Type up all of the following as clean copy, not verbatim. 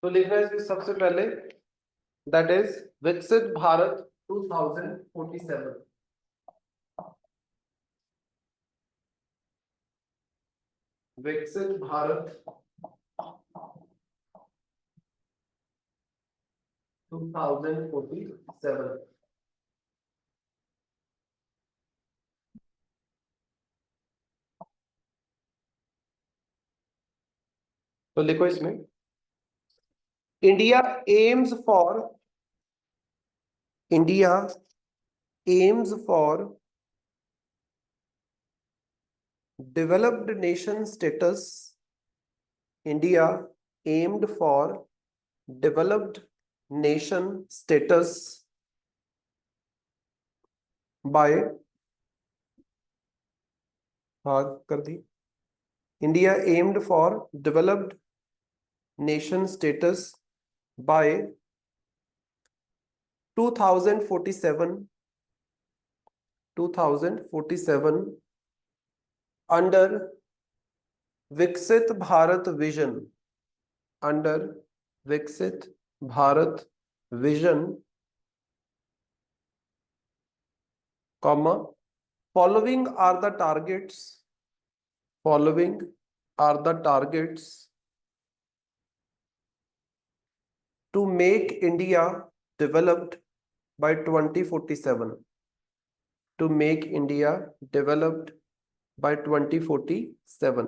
तो लिखना है इसमें सबसे पहले, दैट इज विकसित भारत 2047। विकसित भारत 2047। तो लिखो इसमें, India AIIMS for, India AIIMS for developed nation status. India aimed for developed nation status by, भाग कर दी, India aimed for developed nation status by 2047 under विकसित भारत विजन, अंडर विकसित Bharat vision, comma, following are the targets, following are the targets to make India developed by 2047, to make India developed by 2047।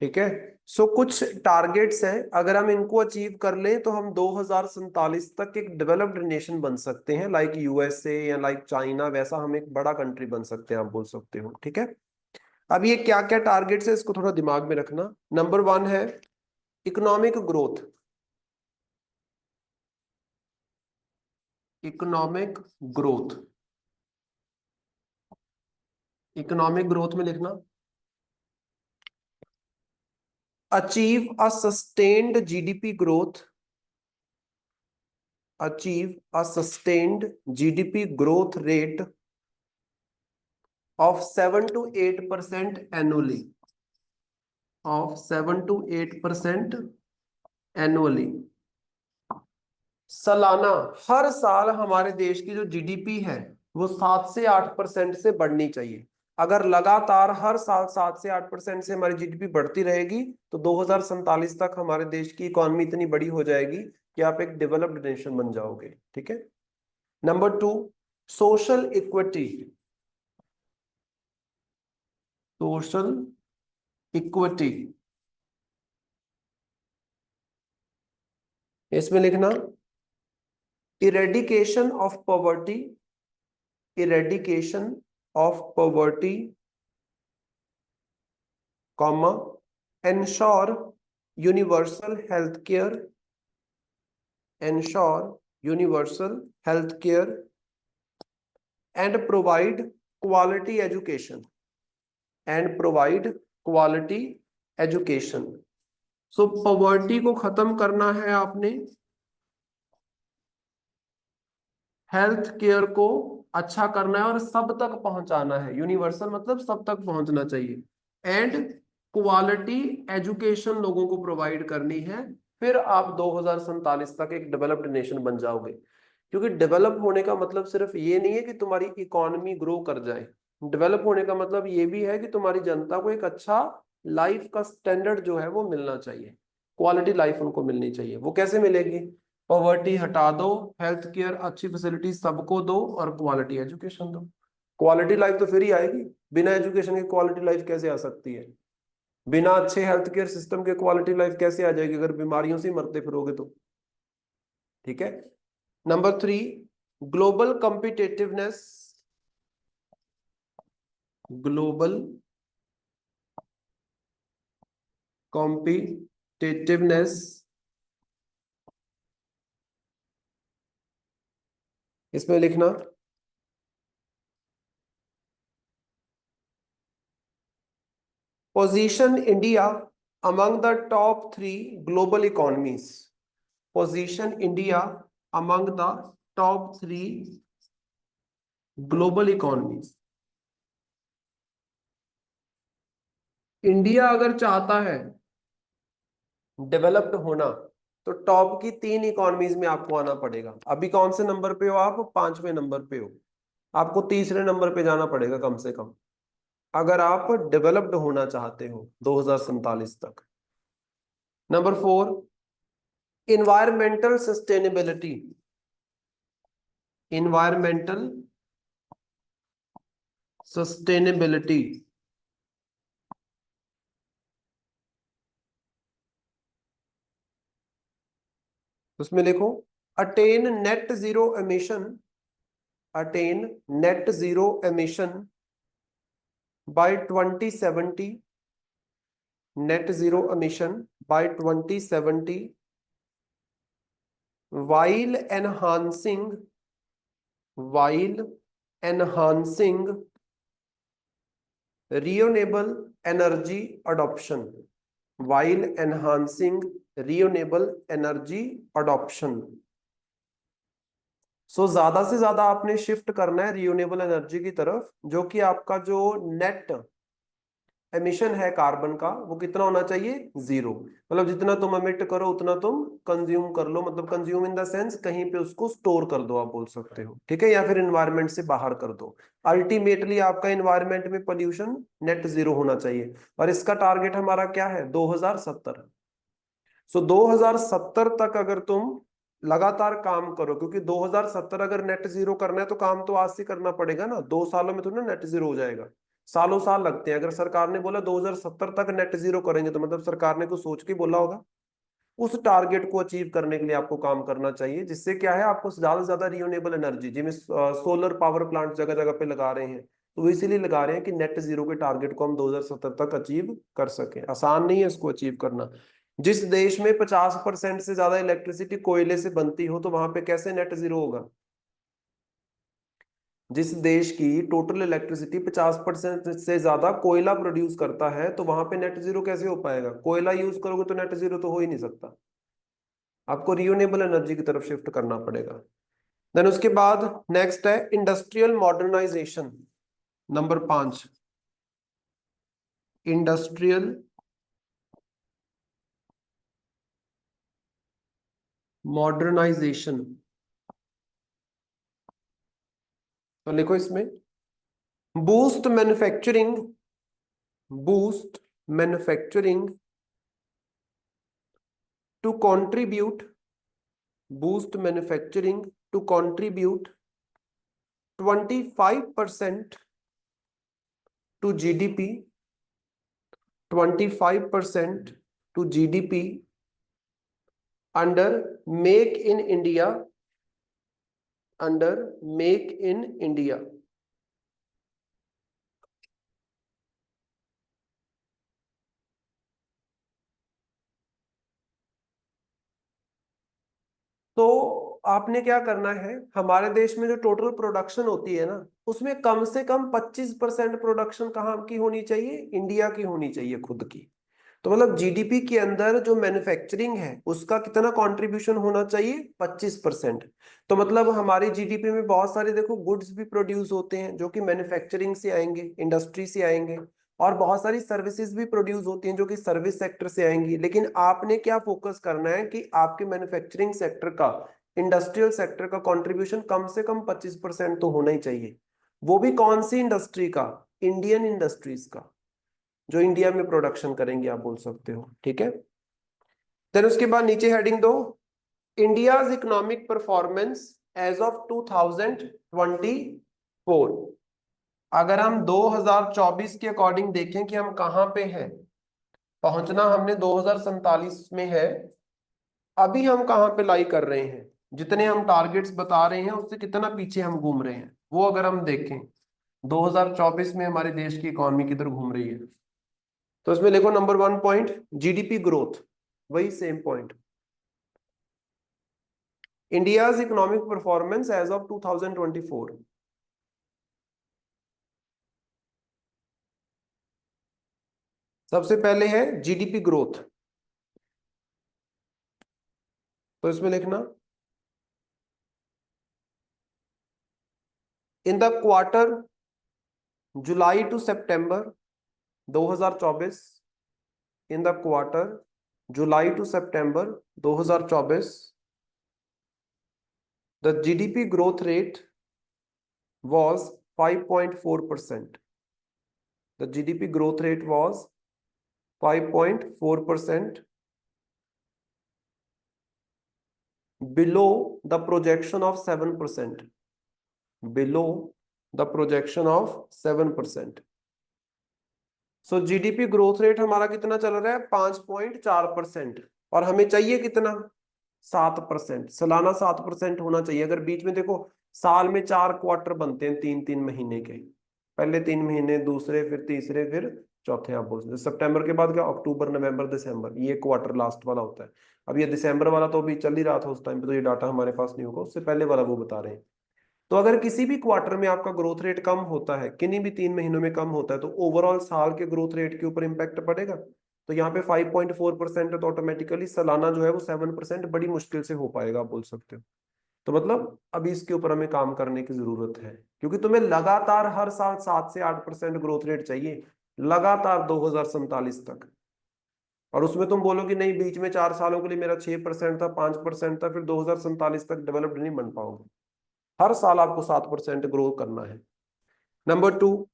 ठीक है। सो कुछ targets हैं, अगर हम इनको achieve कर लें तो हम 2047 तक एक डेवलप्ड नेशन बन सकते हैं, लाइक यूएसए या लाइक चाइना, वैसा हम एक बड़ा कंट्री बन सकते हैं, आप बोल सकते हो। ठीक है। अब ये क्या क्या टारगेट्स है, इसको थोड़ा दिमाग में रखना। नंबर 1 है economic growth, economic growth, economic growth में लिखना achieve a sustained GDP growth, achieve a sustained GDP growth rate of 7 to 8% annually, of 7 to 8% annually। सालाना, हर साल हमारे देश की जो जीडीपी है वो 7 से 8% से बढ़नी चाहिए। अगर लगातार हर साल 7 से 8% से हमारी जीडीपी बढ़ती रहेगी तो 2047 तक हमारे देश की इकोनॉमी इतनी बड़ी हो जाएगी कि आप एक डेवलप्ड नेशन बन जाओगे। ठीक है। Number 2, social equity, social equity, इसमें लिखना eradication of poverty, eradication of poverty, comma, ensure universal health care, ensure universal health care and provide quality education, and provide quality education. So poverty को खत्म करना है आपने, हेल्थ केयर को अच्छा करना है और सब तक पहुंचाना है। यूनिवर्सल मतलब सब तक पहुंचना चाहिए। एंड क्वालिटी एजुकेशन लोगों को प्रोवाइड करनी है, फिर आप 2047 तक एक डेवलप्ड नेशन बन जाओगे। क्योंकि डेवलप होने का मतलब सिर्फ ये नहीं है कि तुम्हारी इकोनॉमी ग्रो कर जाए, डेवलप होने का मतलब ये भी है कि तुम्हारी जनता को एक अच्छा लाइफ का स्टैंडर्ड जो है वो मिलना चाहिए, क्वालिटी लाइफ उनको मिलनी चाहिए। वो कैसे मिलेगी? पॉवर्टी हटा दो, हेल्थ केयर अच्छी फैसिलिटी सबको दो और क्वालिटी एजुकेशन दो। क्वालिटी लाइफ तो फिर ही आएगी, बिना एजुकेशन के क्वालिटी लाइफ कैसे आ सकती है? बिना अच्छे हेल्थ केयर सिस्टम के क्वालिटी लाइफ कैसे आ जाएगी अगर बीमारियों से मरते फिरोगे तो? ठीक है। Number 3, global competitiveness, global competitiveness, इसमें लिखना position India among the top 3 global economies, position India among the top 3 global economies। India अगर चाहता है डेवलप्ड होना तो टॉप की 3 इकोनॉमीज में आपको आना पड़ेगा। अभी कौन से नंबर पे हो आप? 5वें नंबर पे हो। आपको तीसरे नंबर पे जाना पड़ेगा कम से कम, अगर आप डेवलप्ड होना चाहते हो 2047 तक। Number 4, environmental sustainability. Environmental sustainability, उसमें लिखो attain net zero emission, attain net zero emission by 2070, net zero emission by 2070 while enhancing, while enhancing renewable energy adoption, while enhancing renewable energy adoption। सो ज्यादा से ज्यादा आपने शिफ्ट करना है renewable energy की तरफ, जो कि आपका जो नेट एमिशन है कार्बन का वो कितना होना चाहिए? 0। मतलब जितना तुम एमिट करो उतना तुम कंज्यूम कर लो, मतलब कंज्यूम इन द सेंस कहीं पे उसको स्टोर कर दो, आप बोल सकते हो, ठीक है, या फिर एनवायरनमेंट से बाहर कर दो। अल्टीमेटली आपका एनवायरनमेंट में पोल्यूशन नेट जीरो होना चाहिए, और इसका टारगेट हमारा क्या है? 2070। सो 2070 तक अगर तुम लगातार काम करो, क्योंकि 2070 अगर नेट जीरो करना है तो काम तो आज से करना पड़ेगा ना, 2 सालों में तो ना नेट जीरो हो जाएगा, सालों साल लगते हैं। अगर सरकार ने बोला 2070 तक नेट जीरो करेंगे तो मतलब सरकार ने कुछ सोच के बोला होगा। उस टारगेट को अचीव करने के लिए आपको काम करना चाहिए, जिससे क्या है, आपको ज्यादा से ज्यादा रिन्यूएबल एनर्जी, जिसमें सोलर पावर प्लांट जगह जगह पे लगा रहे हैं, तो वो इसीलिए लगा रहे हैं कि नेट जीरो के टारगेट को हम 2070 तक अचीव कर सकें। आसान नहीं है इसको अचीव करना। जिस देश में 50% से ज्यादा इलेक्ट्रिसिटी कोयले से बनती हो, तो वहां पे कैसे नेट जीरो होगा? जिस देश की टोटल इलेक्ट्रिसिटी 50% से ज्यादा कोयला प्रोड्यूस करता है, तो वहां पे नेट जीरो कैसे हो पाएगा? कोयला यूज करोगे तो नेट जीरो तो हो ही नहीं सकता। आपको रिन्यूएबल एनर्जी की तरफ शिफ्ट करना पड़ेगा। देन उसके बाद नेक्स्ट है industrial modernization, number 5, industrial modernization. तो लिखो इसमें boost manufacturing, boost manufacturing to contribute, boost manufacturing to contribute 25% to GDP, 25% to GDP under Make in India, under Make in India। तो आपने क्या करना है, हमारे देश में जो टोटल प्रोडक्शन होती है ना, उसमें कम से कम 25% प्रोडक्शन कहाँ की होनी चाहिए? इंडिया की होनी चाहिए, खुद की। तो मतलब जीडीपी के अंदर जो मैन्युफैक्चरिंग है उसका कितना कंट्रीब्यूशन होना चाहिए? 25%। तो मतलब हमारी जीडीपी में बहुत सारे देखो गुड्स भी प्रोड्यूस होते हैं जो कि मैन्युफैक्चरिंग से आएंगे, इंडस्ट्री से आएंगे, और बहुत सारी सर्विसेज भी प्रोड्यूस होती हैं जो कि सर्विस सेक्टर से आएंगी। लेकिन आपने क्या फोकस करना है कि आपके मैन्युफैक्चरिंग सेक्टर का, इंडस्ट्रियल सेक्टर का कंट्रीब्यूशन कम से कम 25% तो होना ही चाहिए। वो भी कौन सी इंडस्ट्री का? इंडियन इंडस्ट्रीज का, जो इंडिया में प्रोडक्शन करेंगे, आप बोल सकते हो, ठीक है। देन उसके बाद नीचे हेडिंग दो, India's economic performance as of 2024। अगर हम 2024 के अकॉर्डिंग देखें कि हम कहां पे हैं, पहुंचना हमने 2047 में है, अभी हम कहां पे लाई कर रहे हैं, जितने हम टारगेट्स बता रहे हैं उससे कितना पीछे हम घूम रहे हैं, वो अगर हम देखें 2024 में हमारे देश की इकोनॉमी किधर घूम रही है। तो इसमें लिखो नंबर 1 पॉइंट जीडीपी ग्रोथ, वही same point, India's economic performance as of 2024। सबसे पहले है जीडीपी ग्रोथ, तो इसमें लिखना in the quarter July to September, 2024 in the quarter July to September 2024, the GDP growth rate was 5.4%. The GDP growth rate was 5.4%, below the projection of 7%. Below the projection of 7%. So GDP growth rate हमारा कितना चल रहा है? 5.4%, और हमें चाहिए कितना? 7%। सालाना 7% होना चाहिए। अगर बीच में देखो, साल में 4 क्वार्टर बनते हैं, 3-3 महीने के, पहले 3 महीने, दूसरे, फिर तीसरे, फिर चौथे। आप बोल सकते सितंबर के बाद क्या? अक्टूबर, नवंबर, दिसंबर, ये क्वार्टर लास्ट वाला होता है। अब ये दिसंबर वाला तो अभी चल ही रहा था उस टाइम पे, तो ये डाटा हमारे पास नहीं होगा, उससे पहले वाला वो बता रहे हैं। तो अगर किसी भी क्वार्टर में आपका ग्रोथ रेट कम होता है, किन्हीं भी 3 महीनों में कम होता है, तो ओवरऑल साल के ग्रोथ रेट के ऊपर इंपैक्ट पड़ेगा। तो यहाँ पे 5.4% है, तो ऑटोमेटिकली सालाना जो है वो 7% बड़ी मुश्किल से हो पाएगा, आप बोल सकते हो। तो मतलब अभी इसके ऊपर हमें काम करने की जरूरत है, क्योंकि तुम्हें लगातार हर साल 7 से 8% ग्रोथ रेट चाहिए, लगातार 2047 तक। और उसमें तुम बोलो कि नहीं, बीच में 4 सालों के लिए मेरा 6% था, 5% था, फिर 2047 तक डेवलप्ड नहीं बन पाओगे। हर साल आपको 7% ग्रो करना है। Number 2,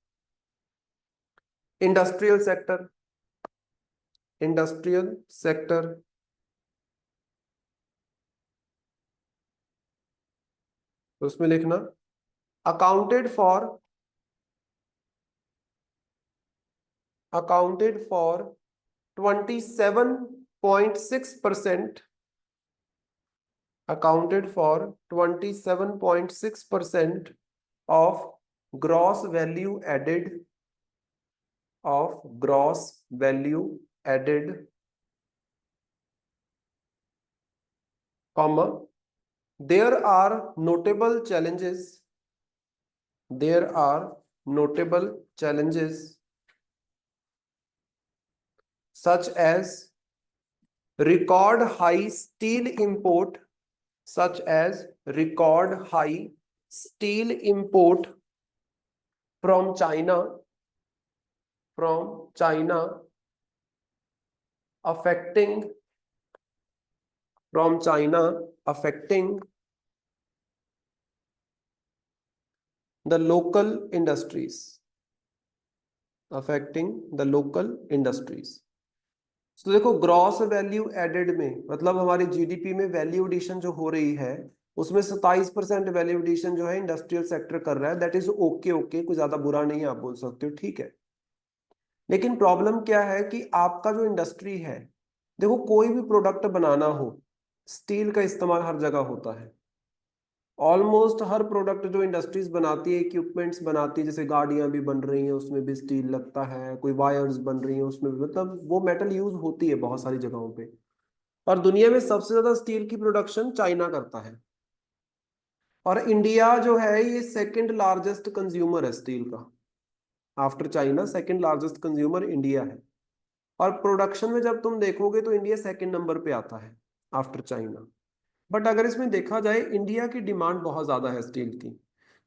industrial sector. Industrial sector, उसमें लिखना accounted for 27.6%, accounted for 27.6% of gross value added, comma, there are notable challenges such as record high steel import from China, affecting the local industries, तो देखो, gross value added में मतलब हमारी GDP में value addition जो हो रही है, उसमें 27% वैल्यू एडिशन जो है इंडस्ट्रियल सेक्टर कर रहा है। दैट इज ओके, कोई ज्यादा बुरा नहीं है, आप बोल सकते हो, ठीक है। लेकिन प्रॉब्लम क्या है कि आपका जो इंडस्ट्री है, देखो कोई भी प्रोडक्ट बनाना हो, स्टील का इस्तेमाल हर जगह होता है। ऑलमोस्ट हर प्रोडक्ट जो इंडस्ट्रीज बनाती है, इक्विपमेंट्स बनाती है, जैसे गाड़ियां भी बन रही हैं उसमें भी स्टील लगता है, कोई वायर्स बन रही हैं उसमें भी, मतलब वो मेटल यूज होती है बहुत सारी जगहों पे। और दुनिया में सबसे ज्यादा स्टील की प्रोडक्शन चाइना करता है, और इंडिया जो है ये सेकंड लार्जेस्ट कंज्यूमर है स्टील का। After China second largest consumer India है। और प्रोडक्शन में जब तुम देखोगे तो इंडिया सेकंड नंबर पे आता है आफ्टर चाइना। बट अगर इसमें देखा जाए, इंडिया की डिमांड बहुत ज्यादा है स्टील की,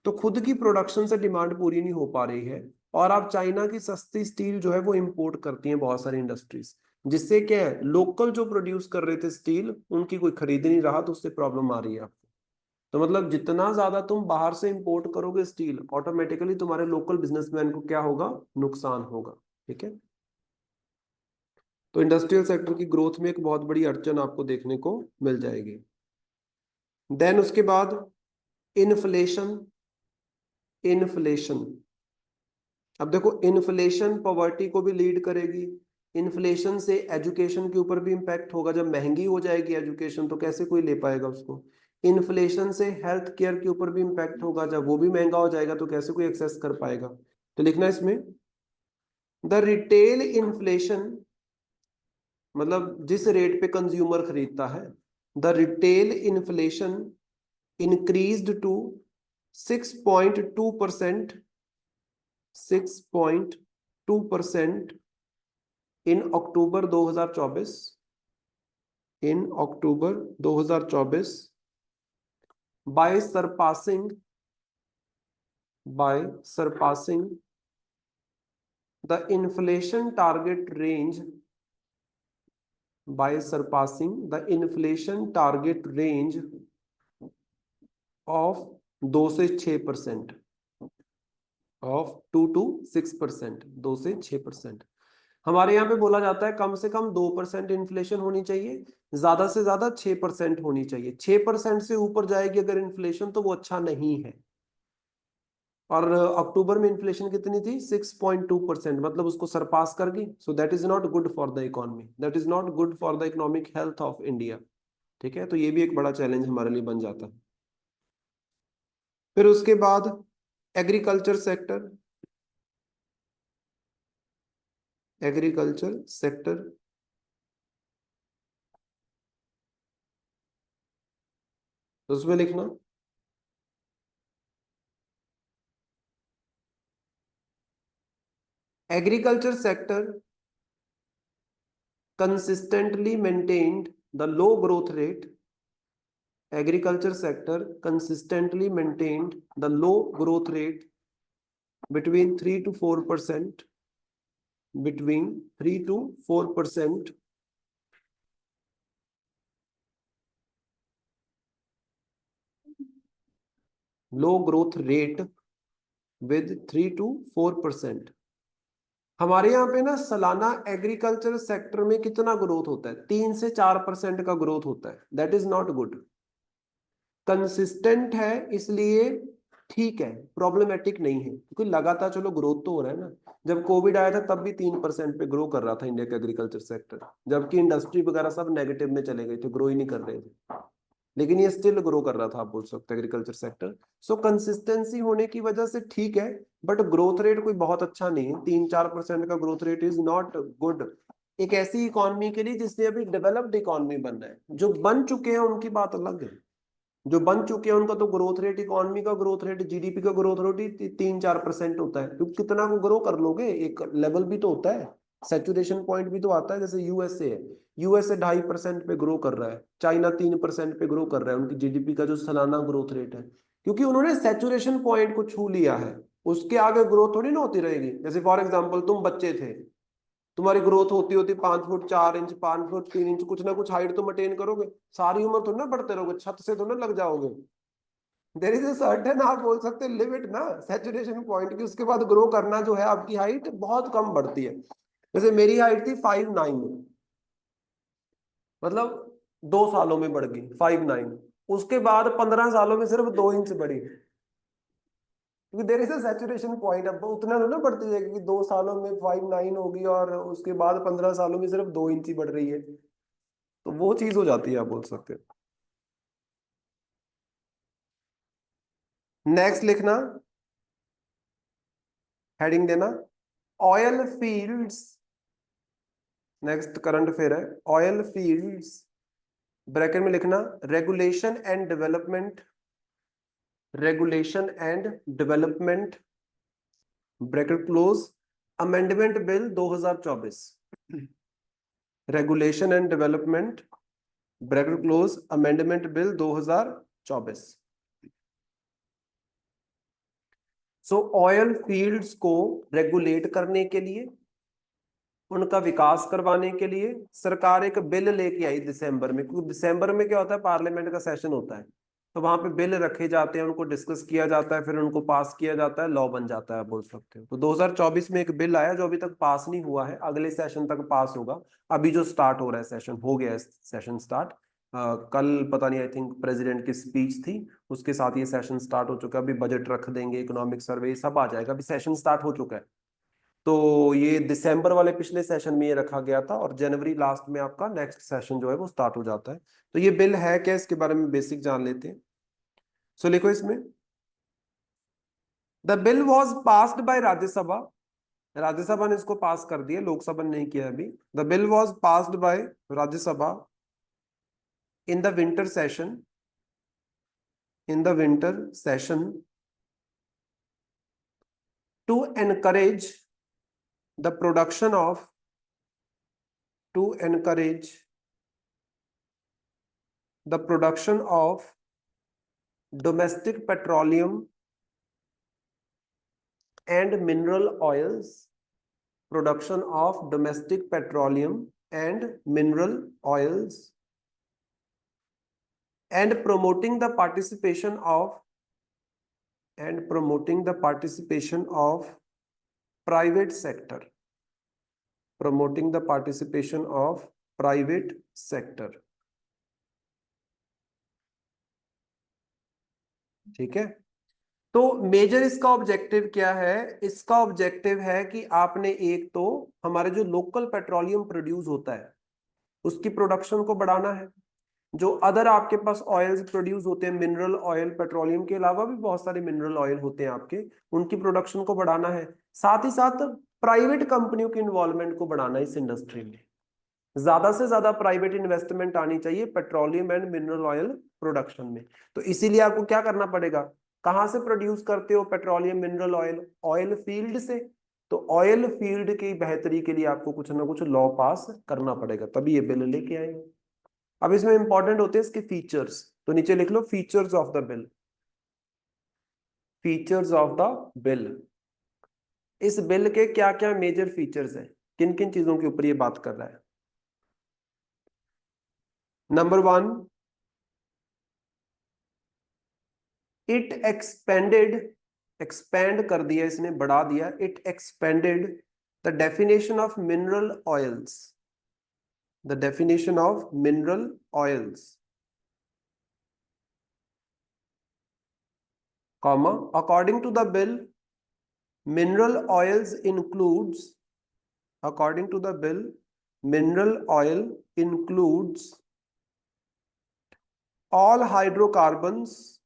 तो खुद की प्रोडक्शन से डिमांड पूरी नहीं हो पा रही है। और आप चाइना की सस्ती स्टील जो है वो इंपोर्ट करती हैं बहुत सारी इंडस्ट्रीज, जिससे क्या है, लोकल जो प्रोड्यूस कर रहे थे स्टील, उनकी कोई खरीद नहीं रहा, तो उससे प्रॉब्लम आ रही है आपको। तो मतलब जितना ज्यादा तुम बाहर से इंपोर्ट करोगे स्टील, ऑटोमेटिकली तुम्हारे लोकल बिजनेसमैन को क्या होगा? नुकसान होगा, ठीक है। तो इंडस्ट्रियल सेक्टर की ग्रोथ में एक बहुत बड़ी अड़चन आपको देखने को मिल जाएगी। देन उसके बाद इन्फ्लेशन। अब देखो, इन्फ्लेशन पॉवर्टी को भी लीड करेगी। इन्फ्लेशन से एजुकेशन के ऊपर भी इंपैक्ट होगा। जब महंगी हो जाएगी एजुकेशन तो कैसे कोई ले पाएगा उसको। इन्फ्लेशन से हेल्थ केयर के ऊपर भी इंपैक्ट होगा, जब वो भी महंगा हो जाएगा तो कैसे कोई एक्सेस कर पाएगा। तो लिखना इसमें, द रिटेल इन्फ्लेशन, मतलब जिस रेट पे कंज्यूमर खरीदता है, the retail inflation increased to 6.2%, 6.2% in October 2024, in October 2024, by surpassing the inflation target range by surpassing the inflation target range of 2 से 6%, ऑफ 2 to 6%, 2 से 6%। हमारे यहाँ पे बोला जाता है कम से कम 2% इन्फ्लेशन होनी चाहिए, ज्यादा से ज्यादा 6% होनी चाहिए। 6% से ऊपर जाएगी अगर इन्फ्लेशन तो वो अच्छा नहीं है। और अक्टूबर में इन्फ्लेशन कितनी थी? 6.2%, मतलब उसको सरपास कर गई। So that is not good for the economy, that is not good for the economic health of India. ठीक है, तो ये भी एक बड़ा चैलेंज हमारे लिए बन जाता है। फिर उसके बाद एग्रीकल्चर सेक्टर, एग्रीकल्चर सेक्टर तो उसमें लिखना agriculture sector consistently maintained the low growth rate, agriculture sector consistently maintained the low growth rate between 3 to 4%, between 3 to 4%, low growth rate with 3 to 4%। हमारे यहाँ पे ना सालाना एग्रीकल्चर सेक्टर में कितना ग्रोथ होता है? 3 से 4% का ग्रोथ होता है। That is not good. Consistent है इसलिए ठीक है, प्रॉब्लमेटिक नहीं है, क्योंकि लगातार चलो ग्रोथ तो हो रहा है ना। जब कोविड आया था तब भी 3% पे ग्रो कर रहा था इंडिया का एग्रीकल्चर सेक्टर, जबकि इंडस्ट्री वगैरह सब नेगेटिव में चले गए थे, ग्रो ही नहीं कर रहे थे, लेकिन ये स्टिल ग्रो कर रहा था, आप बोल सकते हैं एग्रीकल्चर सेक्टर। सो कंसिस्टेंसी होने की वजह से ठीक है, बट ग्रोथ रेट कोई बहुत अच्छा नहीं है। 3-4% का growth rate is not good एक ऐसी इकोनॉमी के लिए जिसने अभी डेवलप्ड इकोनॉमी बनना है। जो बन चुके हैं उनकी बात अलग है, जो बन चुके हैं उनका तो ग्रोथ रेट, इकोनॉमी का ग्रोथ रेट, जीडीपी का ग्रोथ रेट 3-4% होता है। तो कितना को ग्रो कर लोगे, एक लेवल भी तो होता है, सैचुरेशन पॉइंट भी तो आता है। जैसे यूएसए है, यूएसए 2.5% पे ग्रो कर रहा है, चाइना 3% पे ग्रो कर रहा है, उनकी जीडीपी का जो सालाना ग्रोथ रेट है, क्योंकि उन्होंने सैचुरेशन पॉइंट को छू लिया है। उसके आगे ग्रोथ थोड़ी ना होती रहेगी। जैसे फॉर एग्जाम्पल तुम बच्चे थे, तुम्हारी ग्रोथ होती होती 5 फुट 4 इंच, 5 फुट 3 इंच, कुछ ना कुछ हाइट तो मेंटेन करोगे, सारी उम्र थोड़ी ना बढ़ते रहोगे, छत से तो ना लग जाओगे। देर इज ए सर्टेन, आप बोल सकते लिमिट ना सैचुरेशन पॉइंट की, उसके बाद ग्रो करना जो है आपकी हाइट बहुत कम बढ़ती है। जैसे मेरी हाइट थी 5'9", मतलब 2 सालों में बढ़ गई 5'9", उसके बाद 15 सालों में सिर्फ 2 इंच बढ़ी, क्योंकि there is a saturation point. अब उतना तो ना बढ़ती है, क्योंकि 2 सालों में 5'9" होगी और उसके बाद 15 सालों में सिर्फ 2 इंच ही बढ़ रही है, तो वो चीज हो जाती है, आप बोल सकते हो। नेक्स्ट लिखना, हेडिंग देना oil fields, next current affair है ऑयल फील्ड्स, ब्रैकेट में लिखना regulation and development, regulation and development, bracket close, amendment bill 2024, regulation and development, bracket close, amendment bill 2024। So oil fields को रेगुलेट करने के लिए, उनका विकास करवाने के लिए सरकार एक बिल लेके आई दिसंबर में, क्योंकि दिसंबर में क्या होता है, पार्लियामेंट का सेशन होता है, तो वहां पे बिल रखे जाते हैं, उनको डिस्कस किया जाता है, फिर उनको पास किया जाता है, लॉ बन जाता है, आप बोल सकते हो। तो 2024 में एक बिल आया जो अभी तक पास नहीं हुआ है, अगले सेशन तक पास होगा। अभी जो स्टार्ट हो रहा है सेशन, हो गया है सेशन स्टार्ट, कल पता नहीं, आई थिंक प्रेसिडेंट की स्पीच थी, उसके साथ ये सेशन स्टार्ट हो चुका है। अभी बजट रख देंगे, इकोनॉमिक सर्वे सब आ जाएगा, अभी सेशन स्टार्ट हो चुका है। तो ये दिसंबर वाले पिछले सेशन में ये रखा गया था, और जनवरी लास्ट में आपका नेक्स्ट सेशन जो है वो स्टार्ट हो जाता है। तो ये बिल है क्या, इसके बारे में बेसिक जान लेते हैं। सो लिखो इसमें, the bill was passed by Rajya Sabha, Rajya Sabha ने इसको पास कर दिया, लोकसभा ने नहीं किया अभी। The bill was passed by Rajya Sabha in the winter session, in the winter session, to encourage the production of, to encourage the production of domestic petroleum and mineral oils, production of domestic petroleum and mineral oils and promoting the participation of private sector, promoting the participation of private sector। ठीक है, तो major इसका objective क्या है? इसका objective है कि आपने एक तो हमारे जो लोकल पेट्रोलियम प्रोड्यूस होता है उसकी प्रोडक्शन को बढ़ाना है। जो अदर आपके पास ऑयल्स प्रोड्यूस होते हैं, मिनरल ऑयल, पेट्रोलियम के अलावा भी बहुत सारे मिनरल ऑयल होते हैं आपके, उनकी प्रोडक्शन को बढ़ाना है। साथ ही साथ प्राइवेट कंपनियों की इन्वॉल्वमेंट को बढ़ाना है इस इंडस्ट्री में। ज्यादा से ज्यादा प्राइवेट इन्वेस्टमेंट आनी चाहिए petroleum and mineral oil production में। तो इसीलिए आपको क्या करना पड़ेगा? कहां से प्रोड्यूस करते हो petroleum mineral oil? Oil field से। तो ऑयल फील्ड की बेहतरी के लिए आपको कुछ ना कुछ लॉ पास करना पड़ेगा, तभी ये बिल लेके आएंगे। अब इसमें इंपॉर्टेंट होते हैं इसके फीचर्स, तो नीचे लिख लो features of the bill. Features of the bill, इस बिल के क्या क्या मेजर फीचर्स हैं, किन किन चीजों के ऊपर ये बात कर रहा है? नंबर 1, इट एक्सपेंड कर दिया इसने, बढ़ा दिया। It expanded the definition of mineral oils, the definition of mineral oils, comma, according to the bill mineral oils includes, according to the bill mineral oil includes all hydrocarbons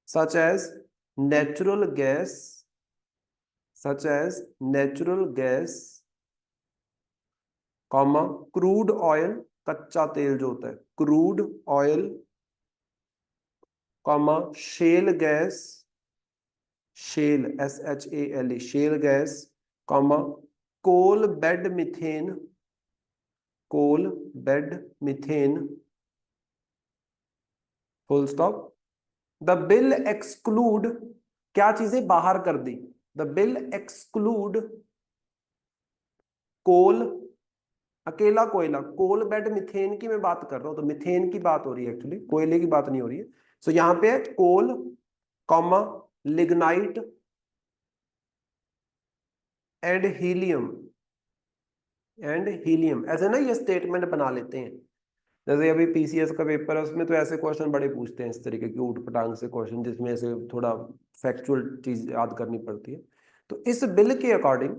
such as natural gas, comma, crude oil, कच्चा तेल जो होता है, crude oil, comma, shale gas, shale SHALE, shale gas, comma, coal bed methane, full stop. The bill exclude, क्या चीजें बाहर कर दी? द बिल एक्सक्लूड कोल, अकेला कोयला, कोल बेड मिथेन की मैं बात कर रहा हूं, तो मिथेन की बात हो रही है एक्चुअली, कोयले की बात नहीं हो रही है। सो यहां पे कोल, कॉमा, लिग्नाइट एंड हीलियम, ऐसे ना ये स्टेटमेंट बना लेते हैं। जैसे अभी PCS का पेपर है, उसमें तो ऐसे क्वेश्चन बड़े पूछते हैं इस तरीके के ऊट पटांग से क्वेश्चन, जिसमें ऐसे थोड़ा फैक्चुअल चीज याद करनी पड़ती है। तो इस बिल के अकॉर्डिंग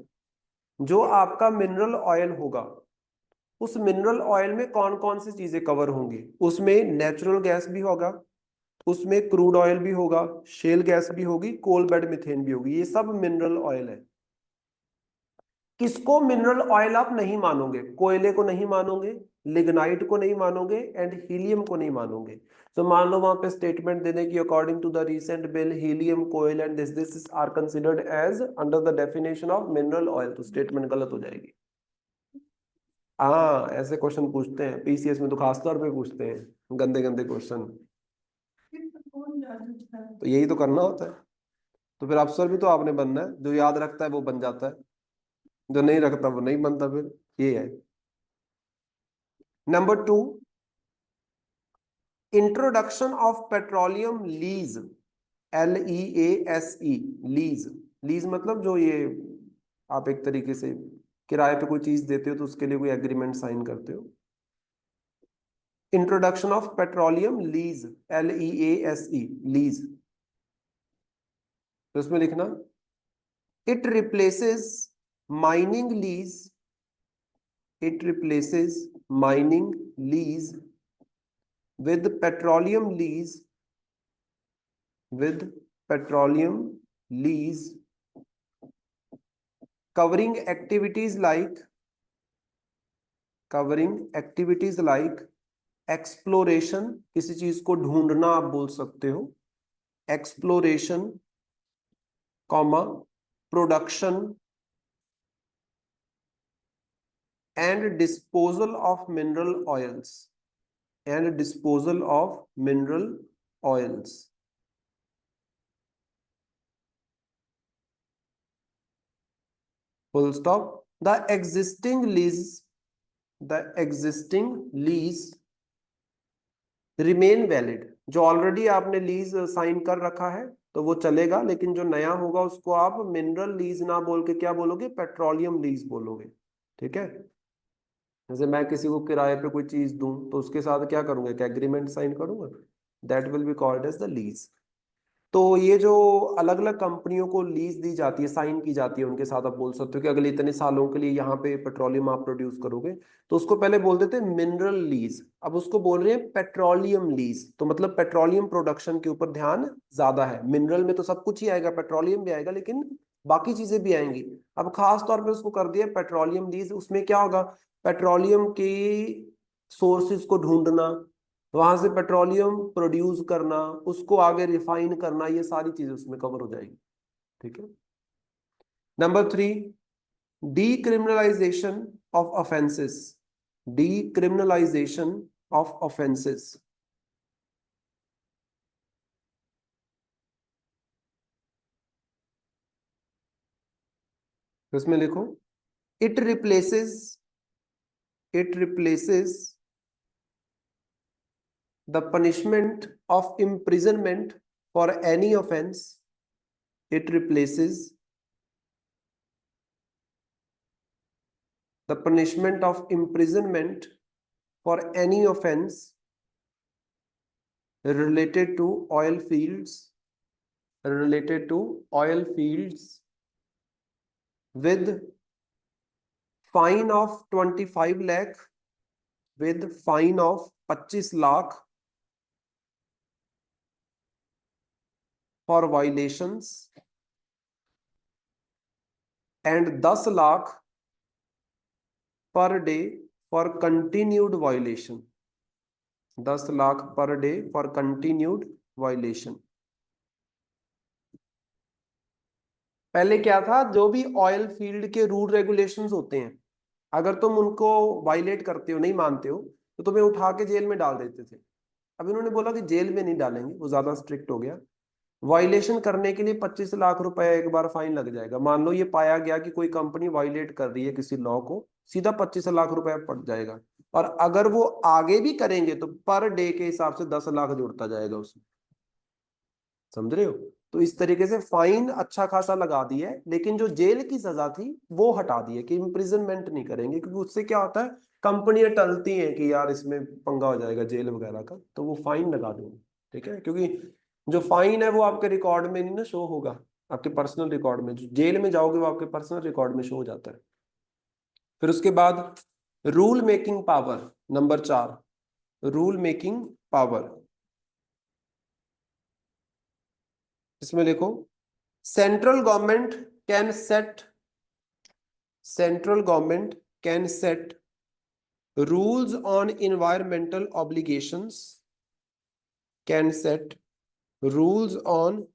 जो आपका मिनरल ऑयल होगा, उस मिनरल ऑयल में कौन कौन सी चीजें कवर होंगी? उसमें नेचुरल गैस भी होगा, उसमें क्रूड ऑयल भी होगा, शेल गैस भी होगी, कोल बेड मिथेन भी होगी, ये सब मिनरल ऑयल है। किसको मिनरल ऑयल आप नहीं मानोगे? कोयले को नहीं मानोगे, लिग्नाइट को नहीं मानोगे एंड हीलियम को नहीं मानोगे। तो मान लो वहां पे स्टेटमेंट देने की according to the recent bill helium, coal and this are considered as under the definition of mineral oil, तो स्टेटमेंट गलत हो जाएगी। हाँ, ऐसे क्वेश्चन पूछते हैं PCS में, तो खासतौर पे पूछते हैं गंदे गंदे क्वेश्चन। तो यही तो करना होता है। तो फिर अफसर भी तो आपने बनना है, जो याद रखता है वो बन जाता है, जो नहीं रखता वो नहीं बनता, फिर ये है। Number 2, introduction of petroleum lease, LEASE, lease मतलब जो ये आप एक तरीके से किराए पे कोई चीज देते हो तो उसके लिए कोई एग्रीमेंट साइन करते हो। Introduction of petroleum lease, LEASE, lease. तो इसमें लिखना it replaces mining lease, it replaces mining lease with petroleum lease, covering activities like exploration, किसी चीज को ढूंढना आप बोल सकते हो, exploration, comma, production and disposal of mineral oils, full stop. The existing lease remain valid. जो ऑलरेडी आपने लीज साइन कर रखा है तो वो चलेगा, लेकिन जो नया होगा उसको आप मिनरल लीज ना बोल के क्या बोलोगे, पेट्रोलियम लीज बोलोगे। ठीक है। जैसे मैं किसी को किराए पे कोई चीज दूं तो उसके साथ क्या करूंगा, एक एग्रीमेंट साइन करूंगा, that will be called as the lease. तो ये जो अलग अलग कंपनियों को लीज दी जाती है, साइन की जाती है, उनके साथ आप बोल सकते हो कि अगले इतने सालों के लिए यहाँ पे पेट्रोलियम आप प्रोड्यूस करोगे, तो उसको पहले बोलते थे मिनरल लीज, अब उसको बोल रहे हैं पेट्रोलियम लीज। तो मतलब पेट्रोलियम प्रोडक्शन के ऊपर ध्यान ज्यादा है। मिनरल में तो सब कुछ ही आएगा, पेट्रोलियम भी आएगा, लेकिन बाकी चीजें भी आएंगी। अब खास तौर पे उसको कर दिया पेट्रोलियम लीज। उसमें क्या होगा, पेट्रोलियम की सोर्सेज को ढूंढना, वहां से पेट्रोलियम प्रोड्यूस करना, उसको आगे रिफाइन करना, ये सारी चीजें उसमें कवर हो जाएगी। ठीक है। Number 3, decriminalisation of offences. Decriminalisation of offences. इसमें लिखो, it replaces the punishment of imprisonment for any offense. It replaces the punishment of imprisonment for any offense related to oil fields, with fine of 25 lakh, with fine of 25 lakh for violations, and 10 lakh per day for continued violation. 10 lakh per day for continued violation. पहले क्या था, जो भी oil field के rule regulations होते हैं, अगर तुम उनको वायलेट करते हो, नहीं मानते हो, तो तुम्हें उठा के जेल में डाल देते थे। अब इन्होंने बोला कि जेल में नहीं डालेंगे, वो ज्यादा स्ट्रिक्ट हो गया। वायलेशन करने के लिए 25 लाख रुपए एक बार फाइन लग जाएगा। मान लो ये पाया गया कि कोई कंपनी वायलेट कर रही है किसी लॉ को, सीधा 25 लाख रुपए पड़ जाएगा। और अगर वो आगे भी करेंगे तो पर डे के हिसाब से 10 लाख जुड़ता जाएगा उसमें। समझ रहे हो? तो इस तरीके से फाइन अच्छा खासा लगा दिया है, लेकिन जो जेल की सजा थी वो हटा दी है कि इम्प्रिजनमेंट नहीं करेंगे, क्योंकि उससे क्या होता है, कंपनियां टलती हैं कि यार इसमें पंगा हो जाएगा जेल वगैरह का, तो वो फाइन लगा देंगे। ठीक है, क्योंकि जो फाइन है वो आपके रिकॉर्ड में नहीं ना शो होगा, आपके पर्सनल रिकॉर्ड में। जो जेल में जाओगे वो आपके पर्सनल रिकॉर्ड में शो हो जाता है। फिर उसके बाद rule making power, number 4, rule making power. इसमें देखो, central government can set central government can set rules on environmental obligations, can set rules on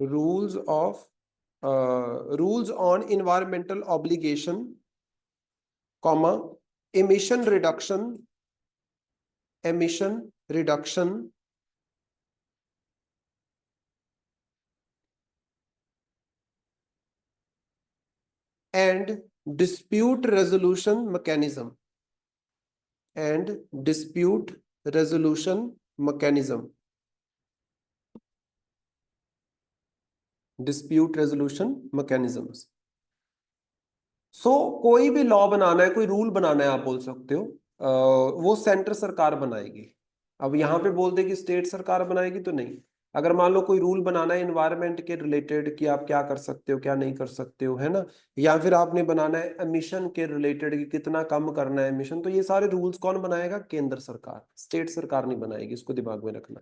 rules of rules on environmental obligation, comma, emission reduction, emission reduction, and dispute resolution mechanism, and dispute resolution mechanism, dispute resolution mechanisms. कोई भी law बनाना है, कोई rule बनाना है, आप बोल सकते हो, वो सेंटर सरकार बनाएगी। अब यहाँ पे बोल दे कि स्टेट सरकार बनाएगी तो नहीं। अगर मान लो कोई रूल बनाना है एनवायरनमेंट के रिलेटेड कि आप क्या कर सकते हो क्या नहीं कर सकते हो, है ना, या फिर आपने बनाना है एमिशन के रिलेटेड कि कितना कम करना है एमिशन, तो ये सारे रूल्स कौन बनाएगा, केंद्र सरकार, स्टेट सरकार नहीं बनाएगी, इसको दिमाग में रखना।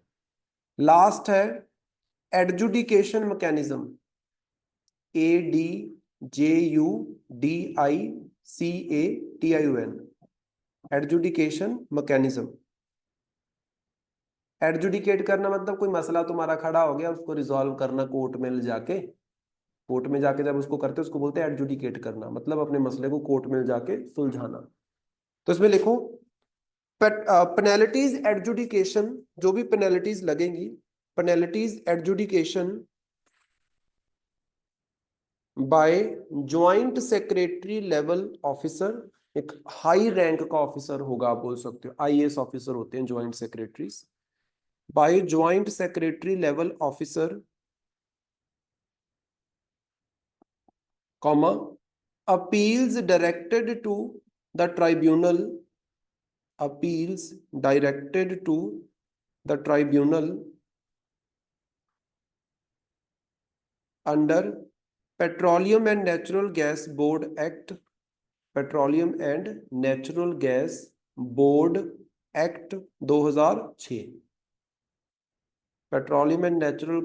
लास्ट है adjudication mechanism, ADJUDICATION, adjudication mechanism. Adjudicate करना मतलब कोई मसला तुम्हारा खड़ा हो गया, उसको रिजॉल्व करना कोर्ट में ले जाके। कोर्ट में जाके जब उसको करते हैं उसको बोलते हैं एडजुडिकेट करना, मतलब अपने मसले को कोर्ट में जाके सुलझाना। तो इसमें लिखो, पेनल्टीज एडजुडिकेशन, जो भी पेनल्टीज लगेंगी penalties adjudication by joint secretary level officer, एक हाई रैंक का ऑफिसर होगा, आप बोल सकते हो आईएएस ऑफिसर होते हैं joint secretaries, by joint secretary level officer, comma appeals directed to the tribunal, appeals directed to the tribunal under Petroleum and Natural Gas Board Act, Petroleum and Natural Gas Board Act 2006। Petroleum and natural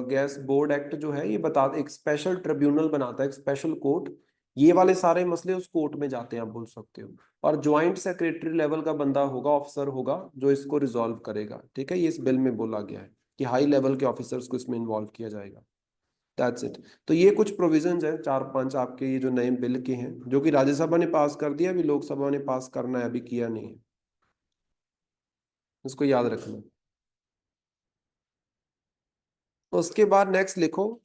gas board act जो है ये बता एक special tribunal बनाता है, एक special court, ये वाले सारे मसले उस कोर्ट में जाते हैं, आप बोल सकते हो। और ज्वाइंट सेक्रेटरी लेवल का बंदा होगा, ऑफिसर होगा, जो इसको रिजॉल्व करेगा। ठीक है, ये इस बिल में बोला गया है कि हाई लेवल के ऑफिसर्स को इसमें इन्वॉल्व किया जाएगा। That's it. तो ये कुछ प्रोविजंस हैं, 4-5 आपके ये जो नए बिल के हैं, जो कि राज्यसभा ने पास कर दिया, अभी लोकसभा ने पास करना है, अभी किया नहीं है, इसको याद रखना। उसके बाद नेक्स्ट लिखो,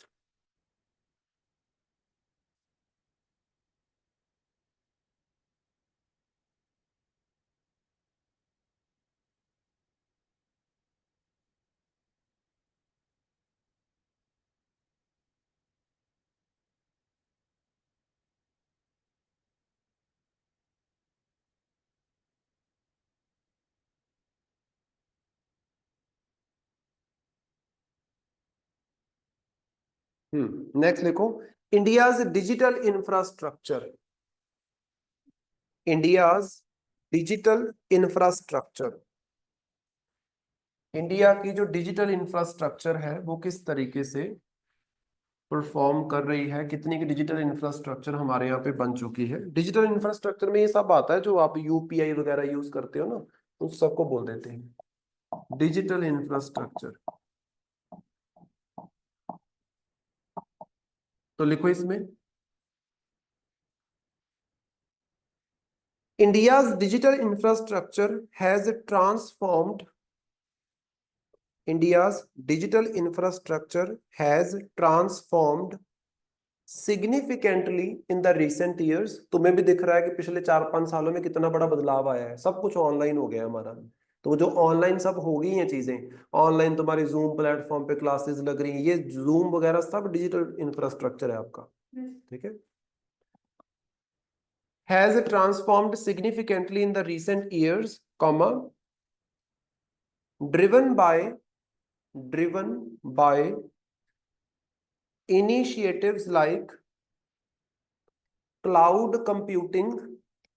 नेक्स्ट लिखो, India's digital infrastructure, India's digital infrastructure, India की जो डिजिटल इंफ्रास्ट्रक्चर है वो किस तरीके से परफॉर्म कर रही है, कितनी की डिजिटल इंफ्रास्ट्रक्चर हमारे यहाँ पे बन चुकी है। डिजिटल इंफ्रास्ट्रक्चर में ये सब आता है, जो आप यूपीआई वगैरह यूज करते हो ना, उस सबको बोल देते हैं डिजिटल इंफ्रास्ट्रक्चर। तो लिखो इसमें, India's digital infrastructure has transformed, India's digital infrastructure has transformed significantly in the recent years। तुम्हें भी दिख रहा है कि पिछले 4-5 सालों में कितना बड़ा बदलाव आया है, सब कुछ ऑनलाइन हो गया है हमारा। तो जो ऑनलाइन सब हो गई हैं चीजें, ऑनलाइन तुम्हारी जूम प्लेटफॉर्म पे क्लासेस लग रही हैं, ये जूम वगैरह सब डिजिटल इंफ्रास्ट्रक्चर है आपका। ठीक है, has transformed significantly in the recent years, comma driven by initiatives like cloud computing,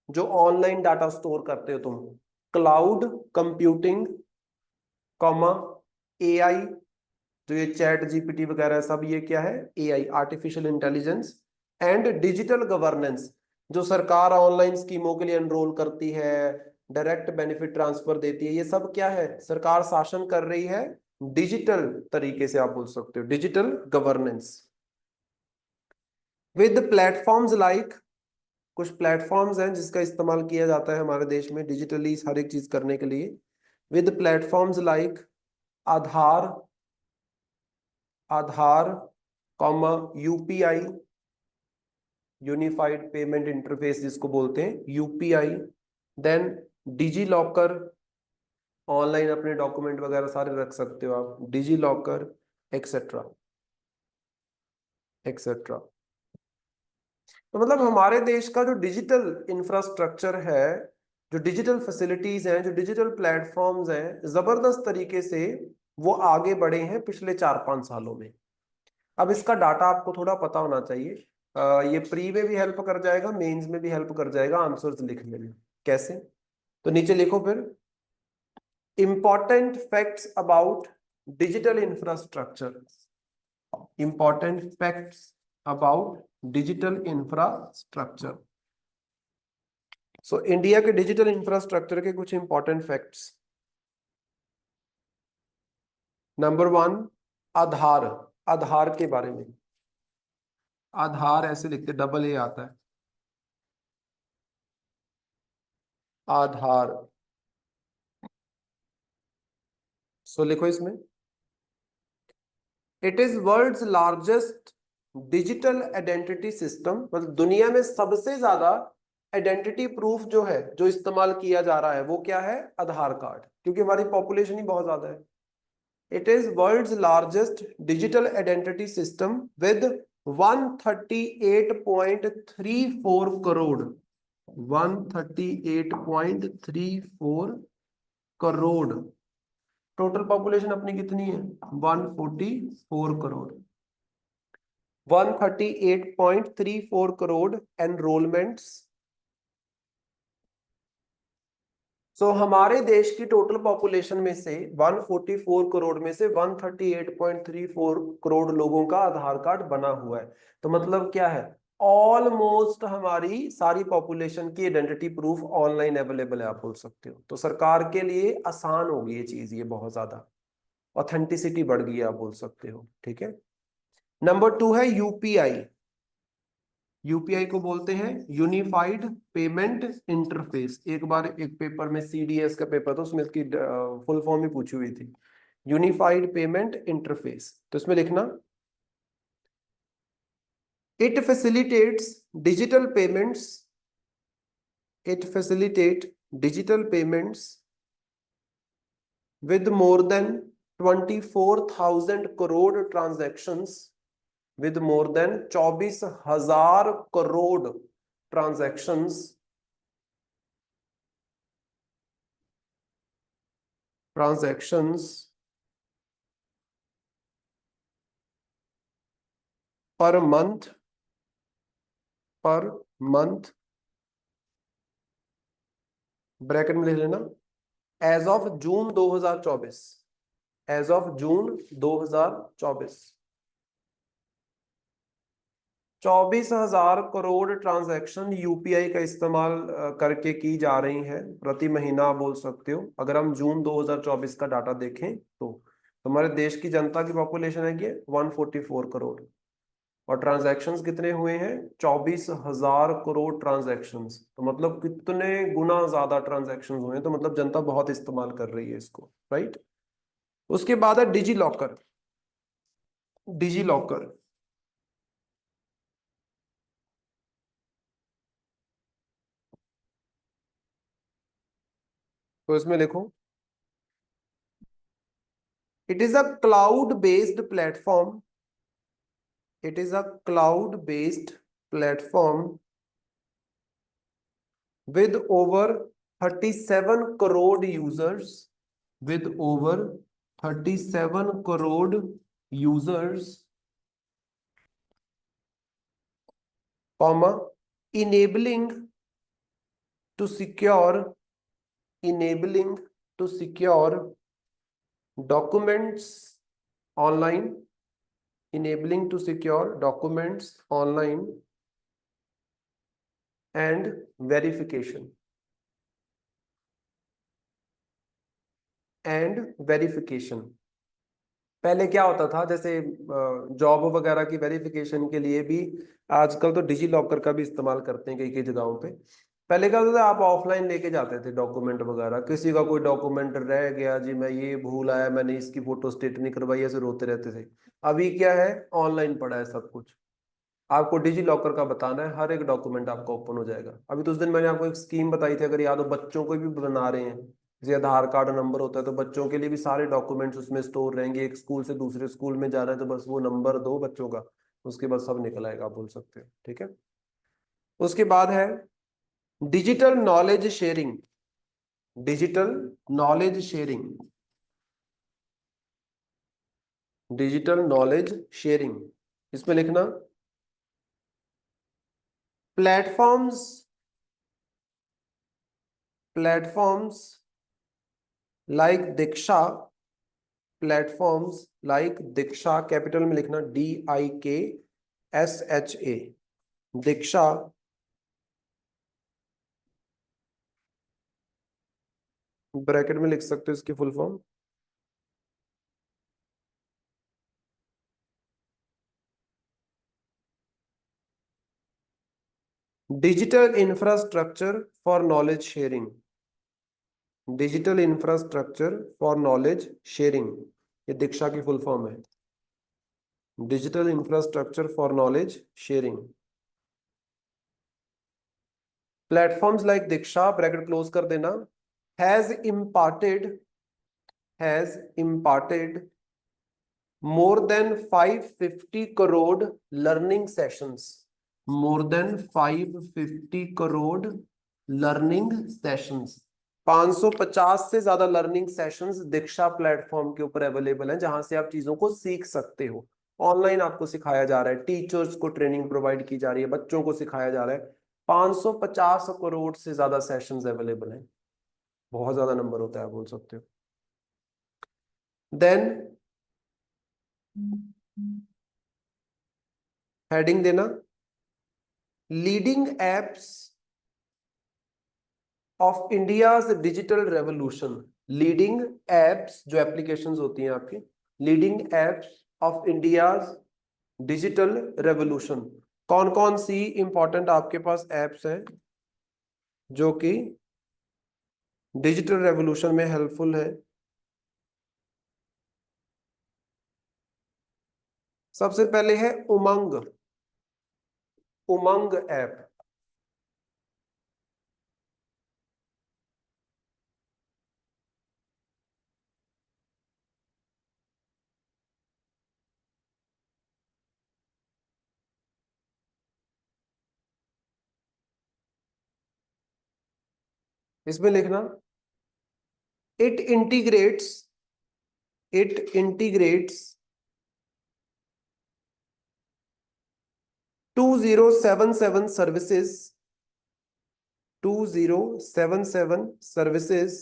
जो ऑनलाइन डाटा स्टोर करते हो तुम, क्लाउड कंप्यूटिंग, कॉमा एआई, जो ये चैट जीपीटी वगैरह सब ये क्या है, AI, artificial intelligence, and digital governance, जो सरकार ऑनलाइन स्कीमों के लिए एनरोल करती है, डायरेक्ट बेनिफिट ट्रांसफर देती है, ये सब क्या है, सरकार शासन कर रही है डिजिटल तरीके से, आप बोल सकते हो digital governance. With platforms like, कुछ प्लेटफॉर्म्स हैं जिसका इस्तेमाल किया जाता है हमारे देश में डिजिटली हर एक चीज करने के लिए। With platforms like Aadhaar, Aadhaar, comma UPI, unified payment interface जिसको बोलते हैं UPI, then digi locker, online अपने डॉक्यूमेंट वगैरह सारे रख सकते हो आप, डिजी लॉकर, एक्सेट्रा एक्सेट्रा। तो मतलब हमारे देश का जो डिजिटल इंफ्रास्ट्रक्चर है, जो डिजिटल फैसिलिटीज हैं, जो डिजिटल प्लेटफॉर्म्स हैं, जबरदस्त तरीके से वो आगे बढ़े हैं पिछले 4-5 सालों में। अब इसका डाटा आपको थोड़ा पता होना चाहिए। ये प्री में भी हेल्प कर जाएगा, मेंस में भी हेल्प कर जाएगा आंसर्स लिखने में। कैसे? तो नीचे लिखो फिर, important facts about digital infrastructure, important facts about digital infrastructure. So India के डिजिटल इंफ्रास्ट्रक्चर के कुछ इंपॉर्टेंट फैक्ट्स। नंबर 1, आधार, आधार के बारे में, आधार ऐसे लिखते, डबल ए आता है, आधार। सो लिखो इसमें, it is world's largest digital identity system, मतलब दुनिया में सबसे ज्यादा आइडेंटिटी प्रूफ जो है, जो इस्तेमाल किया जा रहा है, वो क्या है? आधार कार्ड, क्योंकि हमारी पॉपुलेशन ही बहुत ज्यादा है। It is world's largest digital identity system with 138.34 crore, 138.34 crore. Total population अपनी कितनी है? 144 करोड़। 138.34 करोड़ एनरोलमेंट्स। सो हमारे देश की टोटल पॉपुलेशन में से 144 करोड़ में से 138.34 करोड़ लोगों का आधार कार्ड बना हुआ है। तो मतलब क्या है? ऑलमोस्ट हमारी सारी पॉपुलेशन की आइडेंटिटी प्रूफ ऑनलाइन अवेलेबल है, आप बोल सकते हो। तो सरकार के लिए आसान हो गई ये चीज, ये बहुत ज्यादा ऑथेंटिसिटी बढ़ गई है, आप बोल सकते हो। ठीक है। नंबर 2 है यूपीआई। यूपीआई को बोलते हैं यूनिफाइड पेमेंट इंटरफेस। एक बार एक पेपर में सीडीएस का पेपर था, उसमें इसकी फुल फॉर्म ही पूछी हुई थी, यूनिफाइड पेमेंट इंटरफेस। तो इसमें लिखना, it facilitates digital payments, it facilitate digital payments with more than 24,000 crore transactions, with more than 24,000 crore transactions, per month, per month, bracket में लिख लेना, as of June 2024, as of June 2024 24,000 crore transaction UPI का इस्तेमाल करके की जा रही है प्रति महीना, आप बोल सकते हो। अगर हम जून 2024 का डाटा देखें तो हमारे देश की जनता की पॉपुलेशन है कि 144 करोड़, और ट्रांजैक्शंस कितने हुए हैं? 24,000 करोड़ ट्रांजैक्शंस। तो मतलब कितने गुना ज्यादा ट्रांजैक्शंस हुए हैं, तो मतलब जनता बहुत इस्तेमाल कर रही है इसको, राइट। उसके बाद है डिजी लॉकर। डिजी लॉकर, तो इसमें लिखो, it is a cloud based platform, it is a cloud based platform with over 37 crore users, with over 37 crore users, comma, enabling to secure, enabling to secure documents online, enabling to secure documents online and verification, and verification। पहले क्या होता था, जैसे job वगैरह की verification के लिए भी आजकल तो डिजी लॉकर का भी इस्तेमाल करते हैं कई कई जगहों पे। पहले क्या होता था, आप ऑफलाइन लेके जाते थे डॉक्यूमेंट वगैरह, किसी का कोई डॉक्यूमेंट रह गया जी, मैं ये भूल आया, मैंने इसकी फोटो स्टेट नहीं करवाई, ऐसे रोते रहते थे। अभी क्या है, ऑनलाइन पड़ा है सब कुछ। आपको डिजी लॉकर का बताना है, हर एक डॉक्यूमेंट आपका ओपन हो जाएगा। अभी तो उस दिन मैंने आपको एक स्कीम बताई थी, अगर याद हो, बच्चों को भी बना रहे हैं। जैसे आधार कार्ड नंबर होता है, तो बच्चों के लिए भी सारे डॉक्यूमेंट्स उसमें स्टोर रहेंगे। एक स्कूल से दूसरे स्कूल में जा रहे हैं तो बस वो नंबर दो बच्चों का, उसके बाद सब निकल आएगा, आप बोल सकते हो। ठीक है। उसके बाद है digital knowledge sharing. Digital knowledge sharing, digital knowledge sharing. इसमें लिखना, प्लेटफॉर्म्स, प्लेटफॉर्म्स लाइक दीक्षा, प्लेटफॉर्म्स लाइक दीक्षा, कैपिटल में लिखना DIKSHA, दीक्षा, ब्रैकेट में लिख सकते हो इसकी full form, digital infrastructure for knowledge sharing, digital infrastructure for knowledge sharing, ये दीक्षा की फुल फॉर्म है। Digital infrastructure for knowledge sharing. Platforms like Diksha, bracket close कर देना, has imparted more than 550 crore learning sessions, more than 550 crore learning sessions, 550 से ज्यादा learning sessions दीक्षा platform के ऊपर available हैं, जहां से आप चीजों को सीख सकते हो। ऑनलाइन आपको सिखाया जा रहा है, टीचर्स को ट्रेनिंग प्रोवाइड की जा रही है, बच्चों को सिखाया जा रहा है। 550 करोड़ से ज्यादा सेशंस अवेलेबल हैं, बहुत ज्यादा नंबर होता है, आप बोल सकते हो। देन हेडिंग देना, leading apps of India's digital revolution. Leading apps जो एप्लीकेशंस होती हैं आपकी, leading apps of India's digital revolution. कौन कौन सी इंपॉर्टेंट आपके पास एप्स हैं जो कि डिजिटल रेवोल्यूशन में हेल्पफुल है? सबसे पहले है उमंग, उमंग ऐप। इसमें लिखना, it integrates 2077 services, 2077 services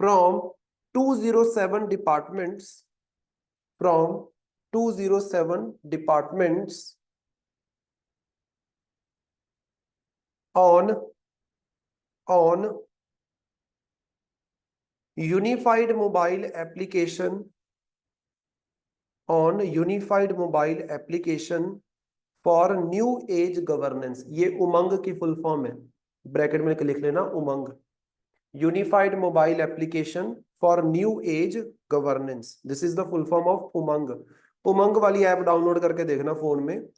from 207 departments, from 207 departments on unified mobile application, on unified mobile application for new age governance। ये उमंग की फुल फॉर्म है, ब्रैकेट में लिख लेना Umang, unified mobile application for new age governance, this is the full form of Umang. Umang वाली app download करके देखना phone में,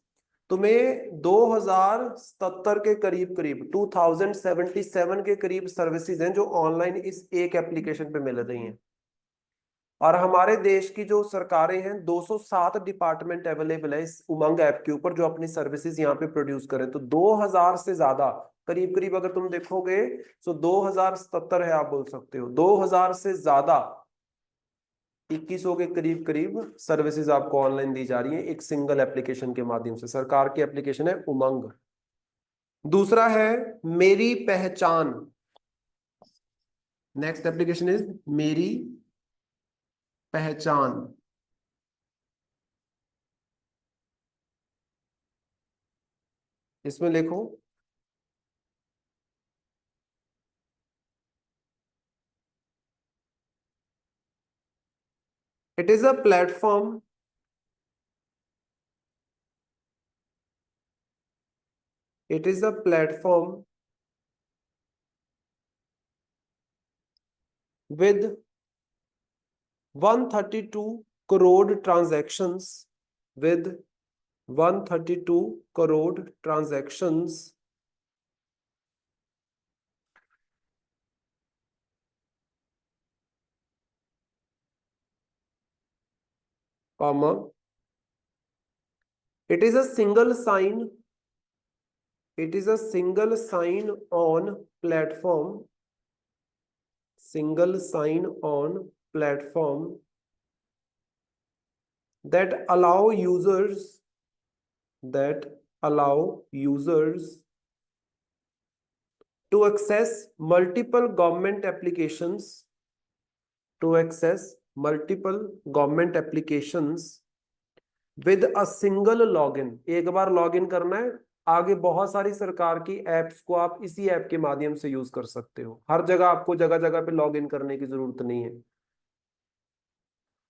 तुम्हें 2077 के करीब 2077 के करीब सर्विसेज हैं जो ऑनलाइन इस एक एप्लीकेशन पे मिल रही हैं। और हमारे देश की जो सरकारें हैं, 207 डिपार्टमेंट अवेलेबल है इस उमंग ऐप के ऊपर जो अपनी सर्विसेज यहाँ पे प्रोड्यूस करें। तो 2000 से ज्यादा करीब करीब अगर तुम देखोगे तो 2077 है, आप बोल सकते हो 2000 से ज्यादा 2100 के करीब करीब सर्विसेज आपको ऑनलाइन दी जा रही है एक सिंगल एप्लीकेशन के माध्यम से। सरकार की एप्लीकेशन है उमंग। दूसरा है मेरी पहचान, नेक्स्ट एप्लीकेशन इज मेरी पहचान। इसमें लिखो, it is a platform, it is a platform with 132 crore transactions, with 132 crore transactions, comma, it is a single sign, it is a single sign on platform, single sign on platform that allow users, that allow users to access multiple government applications, to access multiple government applications with a single login। एक बार login करना है, आगे बहुत सारी सरकार की apps को आप इसी ऐप के माध्यम से यूज कर सकते हो। हर जगह आपको जगह जगह पे लॉगिन करने की जरूरत नहीं है,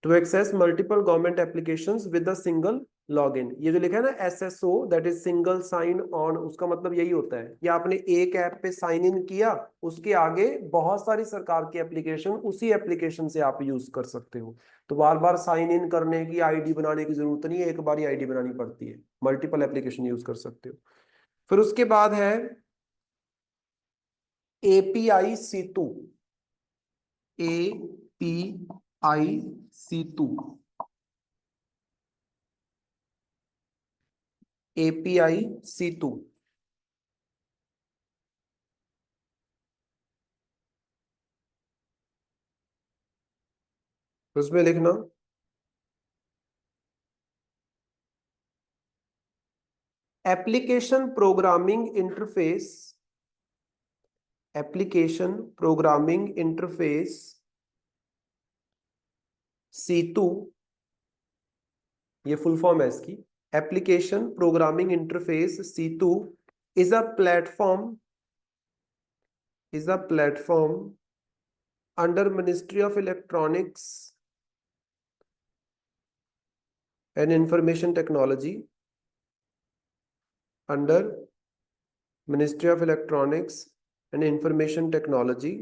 to access multiple government applications with a single login. ये जो लिखा है ना SSO, that is single sign on, उसका मतलब यही होता है कि आपने एक ऐप पे साइन इन किया, उसके आगे बहुत सारी सरकार की एप्लीकेशन उसी एप्लीकेशन से आप यूज कर सकते हो। तो बार बार साइन इन करने की, आईडी बनाने की जरूरत नहीं है, एक बार ही आईडी बनानी पड़ती है, मल्टीपल एप्लीकेशन यूज कर सकते हो। फिर उसके बाद है API Situ. API Situ. API Situ. उसमें लिखना application programming interface. Application programming interface Situ, ये फुल फॉर्म है इसकी। Application programming interface Situ is a platform, under ministry of electronics and information technology, under ministry of electronics and information technology,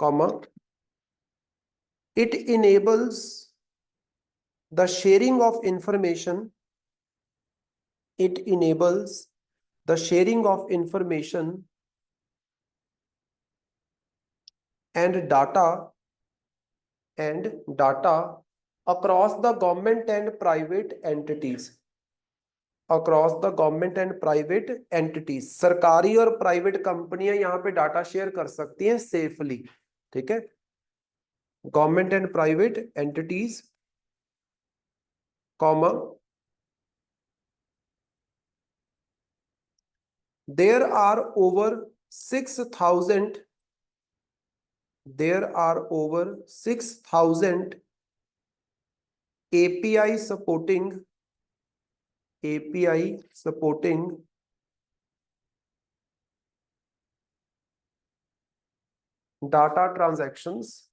comma, it enables the sharing of information, it enables the sharing of information and data across the government and private entities, across the government and private entities। सरकारी और private कंपनियां यहां पे data share कर सकती हैं safely, ठीक है। Government and private entities, comma, there are over 6,000, there are over 6,000 API supporting, API supporting data transactions,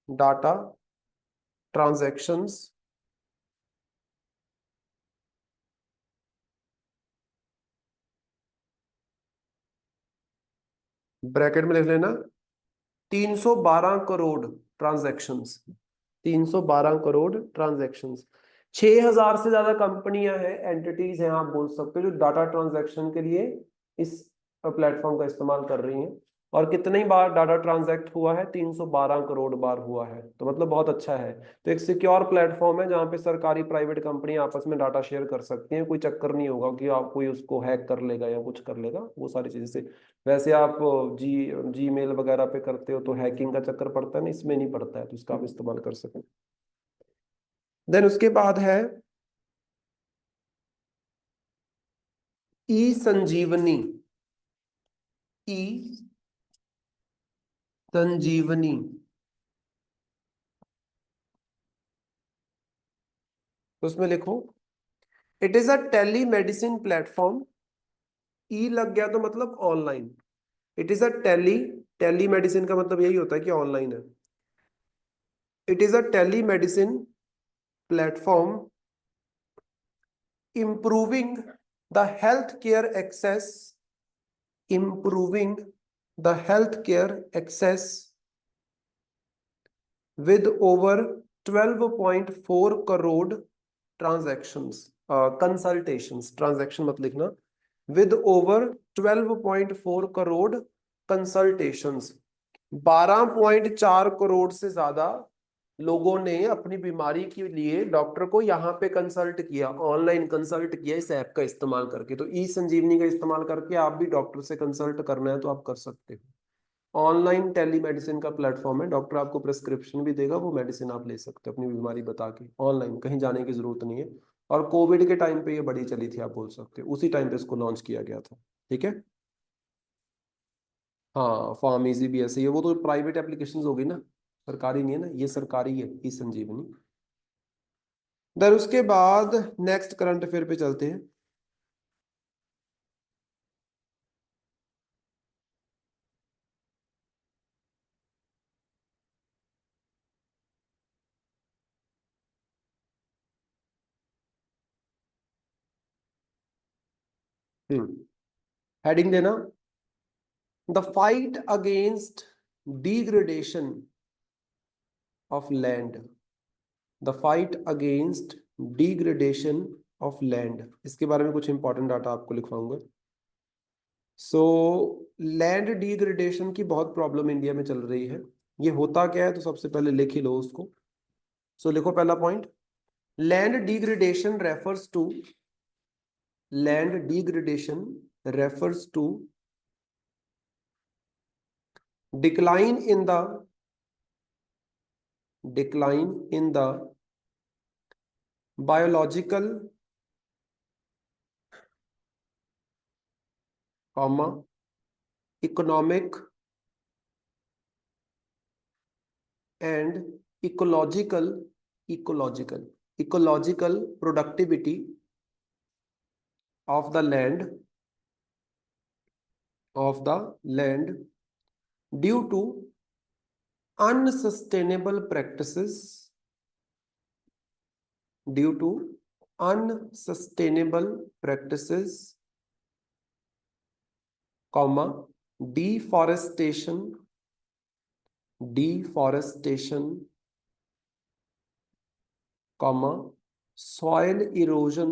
data transactions bracket में लिख लेना 312 करोड़ ट्रांजैक्शंस, 312 करोड़ ट्रांजैक्शंस। 6,000 से ज्यादा कंपनियां हैं, एंटिटीज हैं, आप बोल सकते हो, जो डाटा ट्रांजैक्शन के लिए इस प्लेटफॉर्म का इस्तेमाल कर रही हैं। और कितनी बार डाटा ट्रांजैक्ट हुआ है? 312 करोड़ बार हुआ है, तो मतलब बहुत अच्छा है। तो एक सिक्योर प्लेटफॉर्म है जहाँ पे सरकारी प्राइवेट कंपनी आपस में डाटा शेयर कर सकती हैं, कोई चक्कर नहीं होगा कि आप कोई उसको हैक कर लेगा या कुछ कर लेगा, वो सारी चीजें से। वैसे आप जी जीमेल वगैरह पे करते हो तो हैकिंग का चक्कर पड़ता है ना, इसमें नहीं पड़ता है, तो इसका आप इस्तेमाल कर सकते हैं। देन उसके बाद है ई संजीवनी। ई संजीवनी, तो उसमें लिखो it is a telemedicine platform. E लग गया तो मतलब online. It is a telemedicine का मतलब यही होता है कि ऑनलाइन है। It is a telemedicine platform improving the healthcare access, improving the healthcare access with over 12.4 crore transactions, consultations, transaction मत लिखना, with over 12.4 crore consultations. 12.4 crore से ज्यादा लोगों ने अपनी बीमारी के लिए डॉक्टर को यहाँ पे कंसल्ट किया, ऑनलाइन कंसल्ट किया इस ऐप का इस्तेमाल करके। तो ई संजीवनी का इस्तेमाल करके आप भी डॉक्टर से कंसल्ट करना है तो आप कर सकते हो। ऑनलाइन टेलीमेडिसिन का प्लेटफॉर्म है, डॉक्टर आपको प्रिस्क्रिप्शन भी देगा, वो मेडिसिन आप ले सकते हो अपनी बीमारी बता के, ऑनलाइन, कहीं जाने की जरूरत नहीं है। और कोविड के टाइम पे ये बड़ी चली थी, आप बोल सकते हो, उसी टाइम पे इसको लॉन्च किया गया था, ठीक है। हाँ, फार्म इजी भी ऐसे ही है, वो तो प्राइवेट एप्लीकेशन होगी ना, सरकारी नहीं है ना, ये सरकारी है ई संजीवनी। देन उसके बाद नेक्स्ट करंट अफेयर पे चलते हैं। हेडिंग देना, the fight against degradation of land, the fight against degradation of land, इसके बारे में कुछ इंपॉर्टेंट डाटा आपको लिखवाऊंगा। सो लैंड डिग्रेडेशन की बहुत प्रॉब्लम इंडिया में चल रही है। ये होता क्या है, तो सबसे पहले लिख ही लो उसको। सो लिखो पहला point, land degradation refers to, land degradation refers to decline in the decline in the biological comma economic and ecological productivity of the land due to unsustainable practices, due to unsustainable practices, comma deforestation, comma soil erosion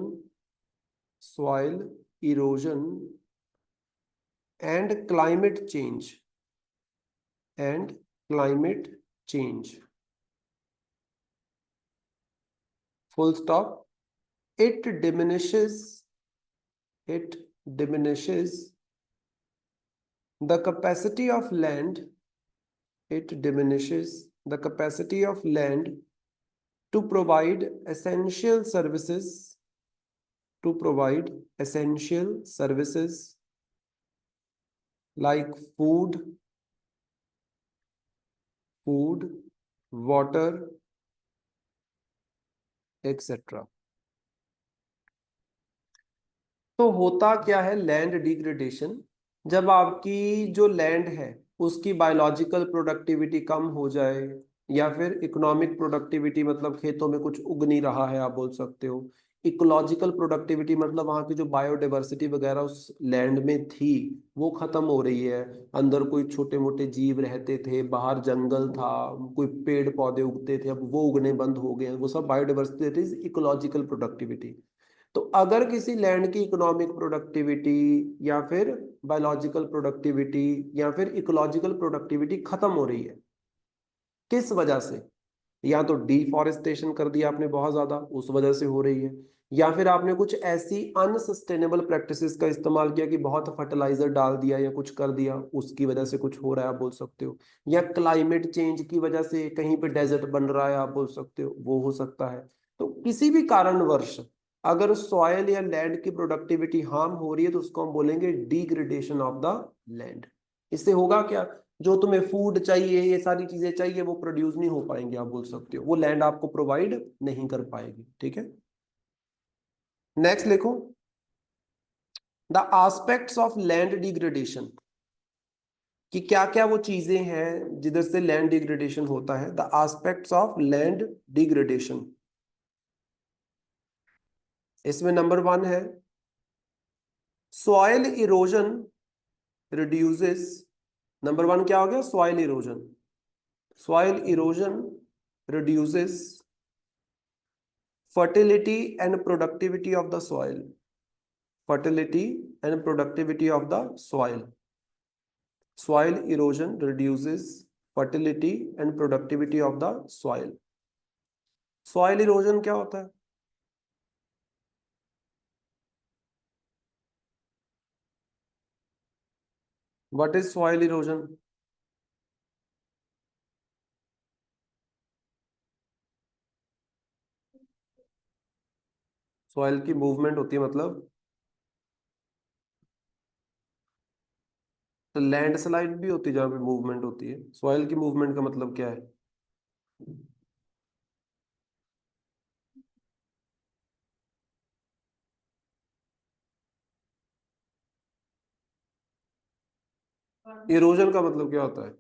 and climate change, and climate change, full stop. It diminishes the capacity of land, it diminishes the capacity of land to provide essential services, to provide essential services like food, water, etc. तो होता क्या है land degradation, जब आपकी जो land है उसकी biological productivity कम हो जाए, या फिर इकोनॉमिक प्रोडक्टिविटी मतलब खेतों में कुछ उग नहीं रहा है आप बोल सकते हो, इकोलॉजिकल प्रोडक्टिविटी मतलब वहाँ की जो बायोडाइवर्सिटी वगैरह उस लैंड में थी वो खत्म हो रही है, अंदर कोई छोटे मोटे जीव रहते थे, बाहर जंगल था, कोई पेड़ पौधे उगते थे, अब वो उगने बंद हो गए हैं, वो सब biodiversity, that is ecological productivity. तो अगर किसी लैंड की इकोनॉमिक प्रोडक्टिविटी या फिर बायोलॉजिकल प्रोडक्टिविटी या फिर इकोलॉजिकल प्रोडक्टिविटी खत्म हो रही है, किस वजह से, या तो डिफॉरेस्टेशन कर दिया आपने बहुत ज्यादा उस वजह से हो रही है, या फिर आपने कुछ ऐसी अनसस्टेनेबल प्रैक्टिसेस का इस्तेमाल किया कि बहुत फर्टिलाइजर डाल दिया या कुछ कर दिया उसकी वजह से कुछ हो रहा है आप बोल सकते हो, या क्लाइमेट चेंज की वजह से कहीं पे डेजर्ट बन रहा है आप बोल सकते हो, वो हो सकता है। तो किसी भी कारणवश अगर सॉयल या लैंड की प्रोडक्टिविटी हार्म हो रही है तो उसको हम बोलेंगे डिग्रेडेशन ऑफ द लैंड। इससे होगा क्या, जो तुम्हें फूड चाहिए ये सारी चीजें चाहिए वो प्रोड्यूस नहीं हो पाएंगे आप बोल सकते हो, वो लैंड आपको प्रोवाइड नहीं कर पाएगी। ठीक है, नेक्स्ट लिखो, the aspects of land degradation, कि क्या क्या वो चीजें हैं जिधर से लैंड डिग्रेडेशन होता है। The aspects of land degradation, इसमें नंबर 1 है सॉइल इरोजन रिड्यूसेस। नंबर 1 क्या हो गया, soil erosion, soil erosion reduces fertility and productivity of the soil, fertility and productivity of the soil, soil erosion reduces fertility and productivity of the soil। soil erosion क्या होता है, what is soil erosion? soil की movement होती है, मतलब तो landslide भी होती है जहाँ पे मूवमेंट होती है, सॉइल की मूवमेंट का मतलब क्या है? इरोजन का मतलब क्या होता है?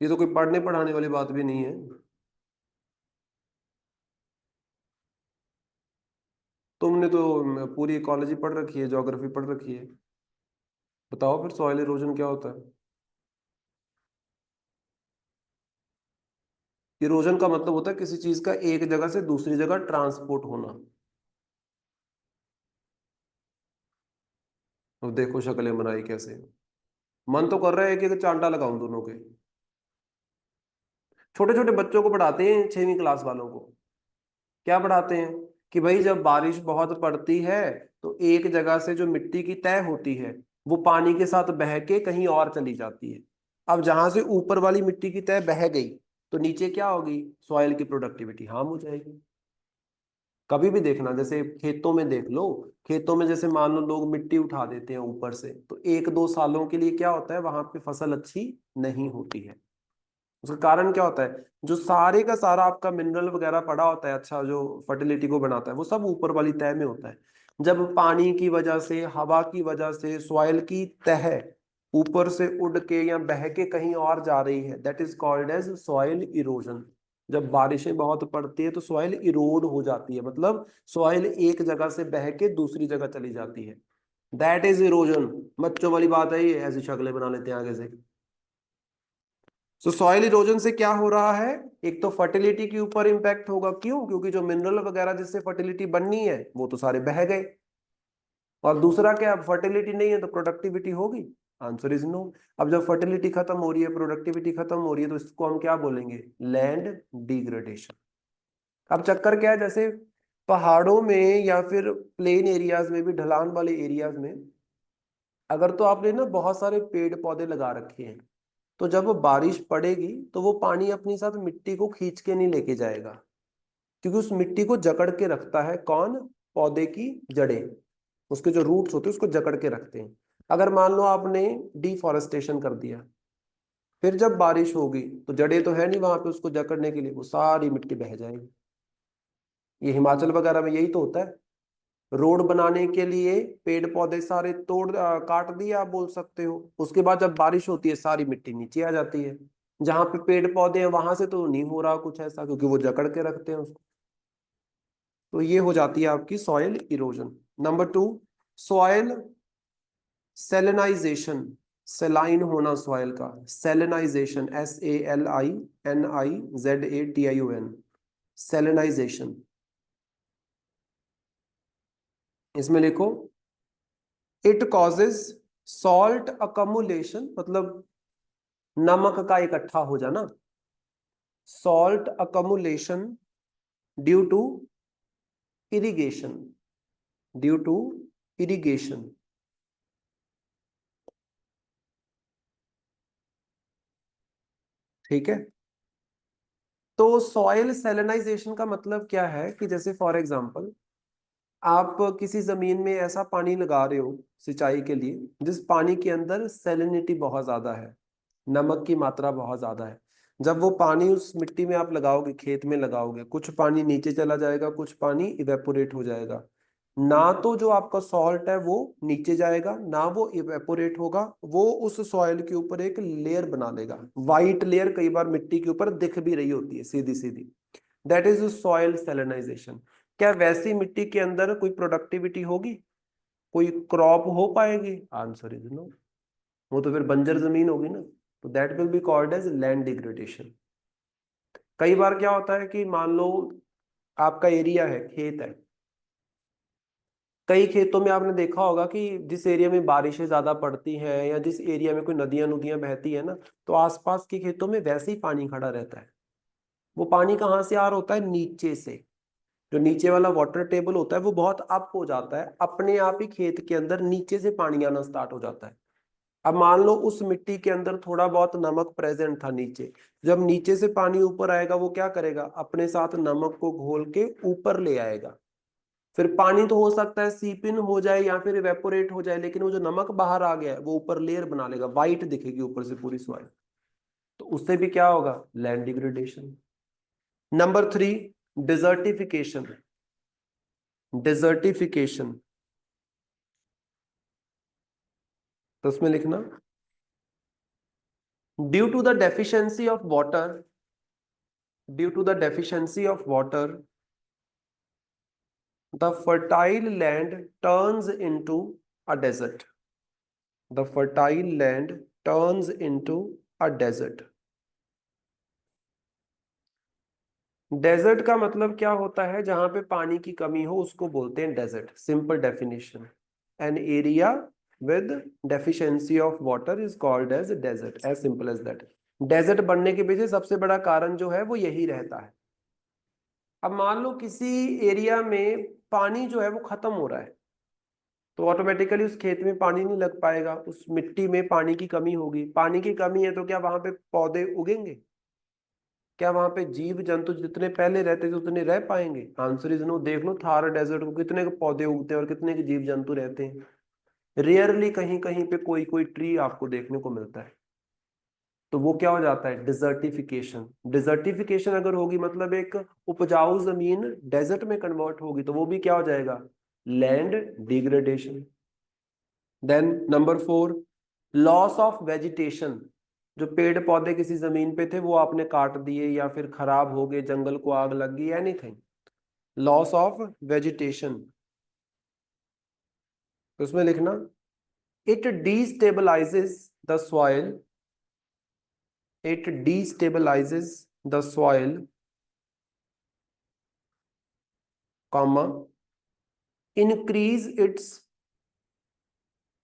ये तो कोई पढ़ने पढ़ाने वाली बात भी नहीं है। तुमने तो पूरी इकोलॉजी पढ़ रखी है, ज्योग्राफी पढ़ रखी है। बताओ फिर सॉइल इरोजन क्या होता है। इरोजन का मतलब होता है किसी चीज का एक जगह से दूसरी जगह ट्रांसपोर्ट होना। अब देखो शक्लें बनाई कैसे। मन तो कर रहा है कि एक चांटा लगाऊं दोनों के। छोटे छोटे बच्चों को पढ़ाते हैं, 6वीं क्लास वालों को। क्या पढ़ाते हैं कि भाई जब बारिश बहुत पड़ती है तो एक जगह से जो मिट्टी की तह होती है वो पानी के साथ बह के कहीं और चली जाती है। अब जहां से ऊपर वाली मिट्टी की तह बह गई तो नीचे क्या होगी, सॉइल की प्रोडक्टिविटी हार्म हो जाएगी। कभी भी देखना, जैसे खेतों में देख लो, खेतों में जैसे मान लो लोग मिट्टी उठा देते हैं ऊपर से, तो 1-2 सालों के लिए क्या होता है, वहां पे फसल अच्छी नहीं होती है। उसका कारण क्या होता है, जो सारे का सारा आपका मिनरल वगैरह पड़ा होता है, अच्छा जो फर्टिलिटी को बनाता है वो सब ऊपर वाली तह में होता है। जब पानी की वजह से, हवा की वजह से सॉइल की तह ऊपर से उड़ के या बह के कहीं और जा रही है, that is called as soil erosion. जब बारिशें बहुत पड़ती है तो सॉइल इरोड हो जाती है, मतलब सॉइल एक जगह से बह के दूसरी जगह चली जाती है, दैट इज इरोजन। बच्चों वाली बात है ये, ऐसी शक्लें बना लेते हैं आगे से। सो सॉइल इरोजन से क्या हो रहा है, एक तो फर्टिलिटी के ऊपर इंपैक्ट होगा, क्यों, क्योंकि जो मिनरल वगैरह जिससे फर्टिलिटी बननी है वो तो सारे बह गए। और दूसरा क्या, फर्टिलिटी नहीं है तो प्रोडक्टिविटी होगी, आंसर इज नो। अब जब फर्टिलिटी खत्म हो रही है, प्रोडक्टिविटी खत्म हो रही है, तो इसको हम क्या बोलेंगे, लैंड डिग्रेडेशन। अब चक्कर क्या है, जैसे पहाड़ों में या फिर प्लेन एरियाज में भी, ढलान वाले एरियाज में, अगर तो आपने ना बहुत सारे पेड़ पौधे लगा रखे हैं, तो जब वो बारिश पड़ेगी तो वो पानी अपने साथ मिट्टी को खींच के नहीं लेके जाएगा, क्योंकि उस मिट्टी को जकड़ के रखता है कौन, पौधे की जड़ें। उसके जो रूट्स होते हैं उसको जकड़ के रखते हैं। अगर मान लो आपने डिफॉरेस्टेशन कर दिया, फिर जब बारिश होगी तो जड़ें तो है नहीं वहां पे उसको जकड़ने के लिए, वो सारी मिट्टी बह जाएगी। ये हिमाचल वगैरह में यही तो होता है। रोड बनाने के लिए पेड़ पौधे सारे काट दिए आप बोल सकते हो, उसके बाद जब बारिश होती है सारी मिट्टी नीचे आ जाती है। जहां पे पेड़ पौधे हैं वहां से तो नहीं हो रहा कुछ ऐसा, क्योंकि वो जकड़ के रखते हैं उसको। तो ये हो जाती है आपकी soil erosion. Number 2, soil salinisation. Saline होना सॉइल का, सेलेनाइजेशन, SALINIZATION, सेलेनाइजेशन। इसमें लिखो, इट कॉजेज सॉल्ट अकमुलेशन, मतलब नमक का इकट्ठा हो जाना, salt accumulation due to irrigation, due to irrigation. ठीक है। तो सॉइल सेलेनाइजेशन का मतलब क्या है कि जैसे फॉर एग्जांपल आप किसी जमीन में ऐसा पानी लगा रहे हो सिंचाई के लिए जिस पानी के अंदर सेलिनिटी बहुत ज्यादा है, नमक की मात्रा बहुत ज्यादा है। जब वो पानी उस मिट्टी में आप लगाओगे, खेत में लगाओगे, कुछ पानी नीचे चला जाएगा, कुछ पानी इवेपोरेट हो जाएगा। ना तो जो आपका सॉल्ट है वो नीचे जाएगा, ना वो इवेपोरेट होगा, वो उस सॉइल के ऊपर एक लेयर बना लेगा, वाइट लेयर कई बार मिट्टी के ऊपर दिख भी रही होती है सीधी सीधी, दैट इज सॉइल सेलेनाइजेशन। क्या वैसी मिट्टी के अंदर कोई प्रोडक्टिविटी होगी, कोई क्रॉप हो पाएगी, आंसर इज नो। वो तो फिर बंजर जमीन होगी ना। तो that will be called as land degradation. कई बार क्या होता है कि मान लो आपका एरिया है, खेत है, कई खेतों में आपने देखा होगा कि जिस एरिया में बारिशें ज्यादा पड़ती हैं या जिस एरिया में कोई नदियां नदियां बहती है ना, तो आसपास के खेतों में वैसे ही पानी खड़ा रहता है। वो पानी कहाँ से आ रहा होता है, नीचे से। जो नीचे वाला वाटर टेबल होता है वो बहुत अप हो जाता है, अपने आप ही खेत के अंदर नीचे से पानी आना स्टार्ट हो जाता है। अब मान लो उस मिट्टी के अंदर थोड़ा बहुत नमक प्रेजेंट था नीचे, जब नीचे से पानी ऊपर आएगा वो क्या करेगा, अपने साथ नमक को घोल के ऊपर ले आएगा। फिर पानी तो हो सकता है सीप इन हो जाए या फिर इवेपोरेट हो जाए, लेकिन वो जो नमक बाहर आ गया है वो ऊपर लेयर बना लेगा, वाइट दिखेगी ऊपर से पूरी सॉइल। तो उससे भी क्या होगा, land degradation. Number 3, desertification. Desertification, तो उसमें लिखना, due to the deficiency of water, due to the deficiency of water the fertile land turns into a desert. The fertile land turns into a desert. Desert का मतलब क्या होता है? जहां पे पानी की कमी हो उसको बोलते हैं desert. Simple definition, an area with deficiency of water is called as desert, as simple as that. Desert बनने के पीछे सबसे बड़ा कारण जो है वो यही रहता है। अब मान लो किसी एरिया में पानी जो है वो खत्म हो रहा है, तो ऑटोमेटिकली उस खेत में पानी नहीं लग पाएगा, उस मिट्टी में पानी की कमी होगी। पानी की कमी है तो क्या वहां पे पौधे उगेंगे? क्या वहां पे जीव जंतु जितने पहले रहते थे उतने रह पाएंगे? Answer is no. देख लो थार डेजर्ट को, कितने के पौधे उगते हैं और कितने के जीव जंतु रहते हैं। रेयरली कहीं कहीं पे कोई कोई ट्री आपको देखने को मिलता है। तो वो क्या हो जाता है? डिजर्टिफिकेशन। डिजर्टिफिकेशन अगर होगी मतलब एक उपजाऊ जमीन डेजर्ट में कन्वर्ट होगी, तो वो भी क्या हो जाएगा? Land degradation. Then number 4, loss of vegetation. जो पेड़ पौधे किसी जमीन पे थे वो आपने काट दिए या फिर खराब हो गए, जंगल को आग लग गई, एनीथिंग, लॉस ऑफ वेजिटेशन। तो उसमें लिखना, it destabilises the soil, it destabilises the soil, comma, increase its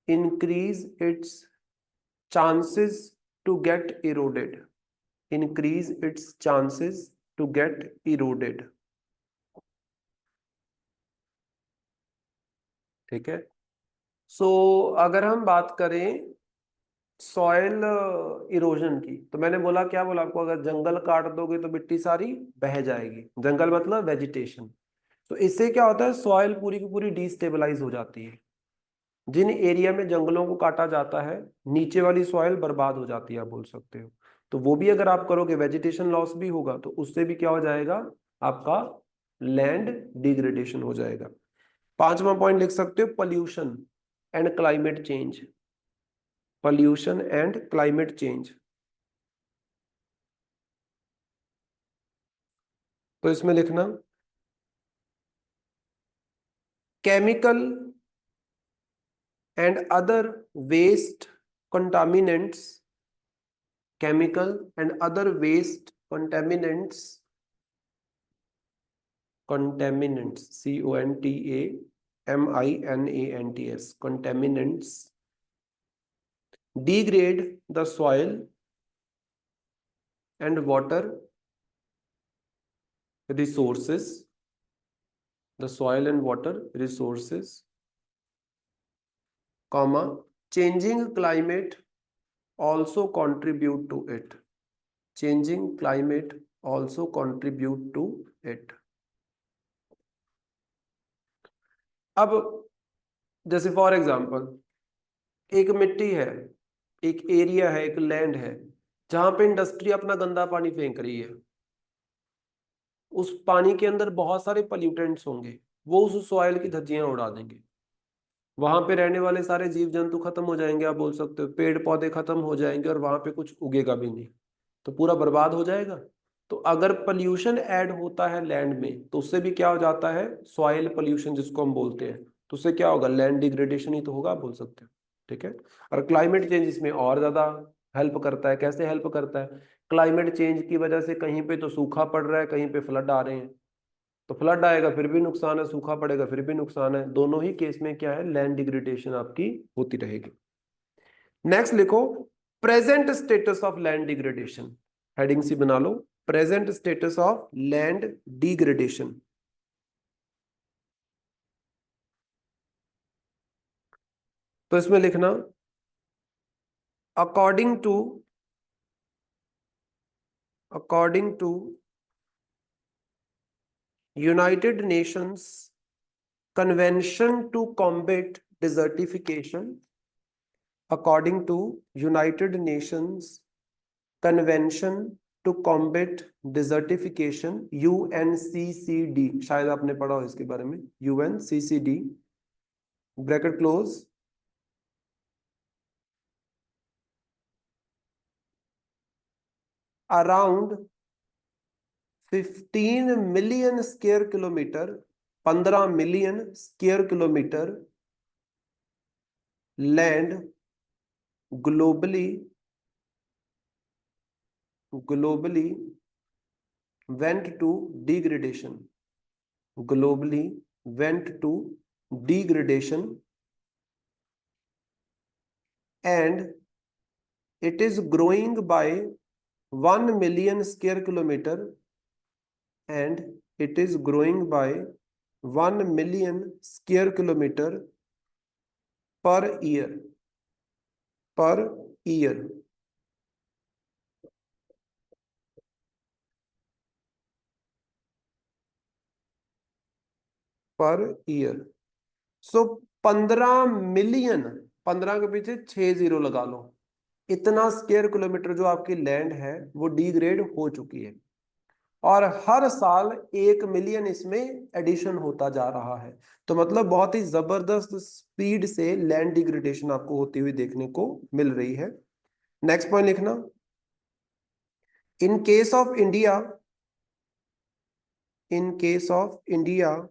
increase its chances to get eroded, increase its chances to get eroded। ठीक है। सो अगर हम बात करें सॉइल इरोजन की, तो मैंने बोला, क्या बोला आपको? अगर जंगल काट दोगे तो मिट्टी सारी बह जाएगी। जंगल मतलब वेजिटेशन। तो इससे क्या होता है? सॉइल पूरी की पूरी डिस्टेबलाइज हो जाती है। जिन एरिया में जंगलों को काटा जाता है नीचे वाली सॉइल बर्बाद हो जाती है, आप बोल सकते हो। तो वो भी अगर आप करोगे, वेजिटेशन लॉस भी होगा, तो उससे भी क्या हो जाएगा? आपका लैंड डिग्रेडेशन हो जाएगा। पांचवा पॉइंट लिख सकते हो, pollution and climate change. Pollution and climate change. तो इसमें लिखना, chemical and other waste contaminants, chemical and other waste contaminants, contaminants, contaminants, contaminants degrade the soil and water resources, the soil and water resources, comma, changing climate also contribute to it, changing climate also contribute to it। अब जैसे for example, एक मिट्टी है, एक area है, एक land है, जहां पे इंडस्ट्री अपना गंदा पानी फेंक रही है। उस पानी के अंदर बहुत सारे पोल्यूटेंट्स होंगे, वो उस सॉइल की धज्जियां उड़ा देंगे। वहां पे रहने वाले सारे जीव जंतु खत्म हो जाएंगे, आप बोल सकते हो, पेड़ पौधे खत्म हो जाएंगे और वहां पे कुछ उगेगा भी नहीं, तो पूरा बर्बाद हो जाएगा। तो अगर पोल्यूशन ऐड होता है लैंड में, तो उससे भी क्या हो जाता है? सॉइल पोल्यूशन जिसको हम बोलते हैं। तो उससे क्या होगा? लैंड डिग्रेडेशन ही तो होगा, आप बोल सकते हो। ठीक है। और क्लाइमेट चेंज इसमें और ज्यादा हेल्प करता है। कैसे हेल्प करता है? क्लाइमेट चेंज की वजह से कहीं पे तो सूखा पड़ रहा है, कहीं पे फ्लड आ रहे हैं। तो फ्लड आएगा फिर भी नुकसान है, सूखा पड़ेगा फिर भी नुकसान है। दोनों ही केस में क्या है? लैंड डिग्रेडेशन आपकी होती रहेगी। नेक्स्ट लिखो, present status of land degradation. Heading सी बना लो, present status of land degradation. तो इसमें लिखना, according to, according to United Nations Convention to Combat Desertification, according to United Nations Convention to Combat Desertification, UNCCD, शायद आपने पढ़ा हो इसके बारे में, UNCCD, bracket close, around 15 million square kilometre 15 million square kilometre land globally went to degradation globally went to degradation and it is growing by 1 million square kilometer and it is growing by 1 million square kilometer per year per year पर year. So 15 million, 15 के पीछे 6 zero लगा लो, इतना square kilometre जो आपकी land है वो degrade हो चुकी है और हर साल 1 मिलियन इसमें एडिशन होता जा रहा है। तो मतलब बहुत ही जबरदस्त स्पीड से लैंड डिग्रेडेशन आपको होती हुई देखने को मिल रही है। नेक्स्ट पॉइंट लिखना, in case of India, in case of India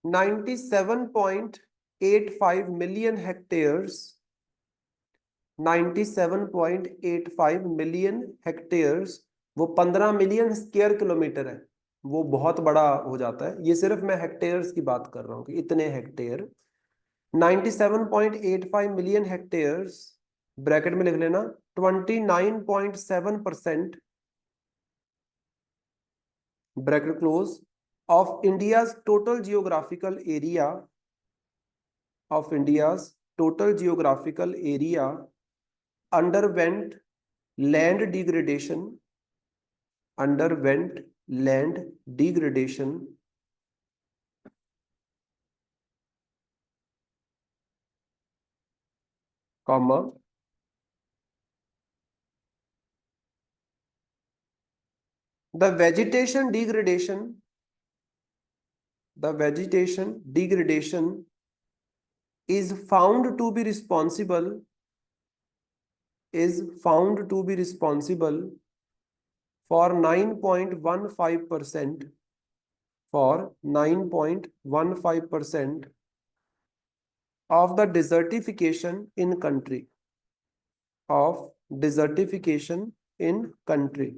97.85 million hectares, 97.85 million hectares, वो 15 मिलियन स्क्वायर किलोमीटर है, वो बहुत बड़ा हो जाता है। ये सिर्फ मैं हेक्टेयर्स की बात कर रहा हूँ कि इतने हेक्टेयर, 97.85 मिलियन हेक्टेयर्स, ब्रैकेट में लिख लेना 29.7%, bracket close, of India's total geographical area, of India's total geographical area underwent land degradation, underwent land degradation comma the vegetation degradation, the vegetation degradation is found to be responsible, is found to be responsible for 9.15%, for 9.15% of the desertification in country, of desertification in country।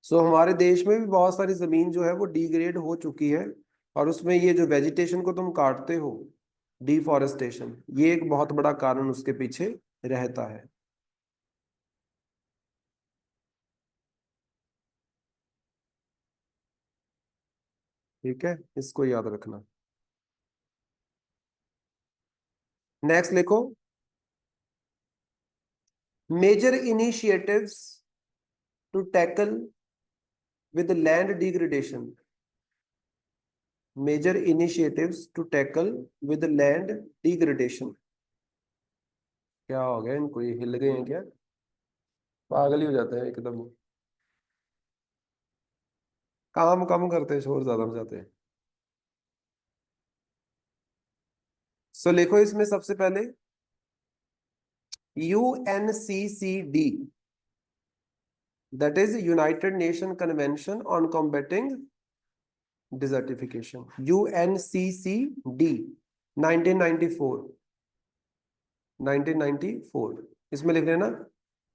सो हमारे देश में भी बहुत सारी जमीन जो है वो डिग्रेड हो चुकी है और उसमें ये जो वेजिटेशन को तुम काटते हो, डिफॉरेस्टेशन, ये एक बहुत बड़ा कारण उसके पीछे रहता है। ठीक है, इसको याद रखना। नेक्स्ट लिखो, major initiatives to tackle with land degradation, major initiatives to tackle with land degradation. क्या हो गया इनको, ये हिल गए हैं क्या, पागल ही हो जाते हैं एकदम, काम कम करते हैं शोर ज्यादा हो जाते हैं। सो लिखो इसमें सबसे पहले UNCCD, that is United Nation Convention on Combating Desertification, UNCCD 1994, 1994 इसमें लिख लेना,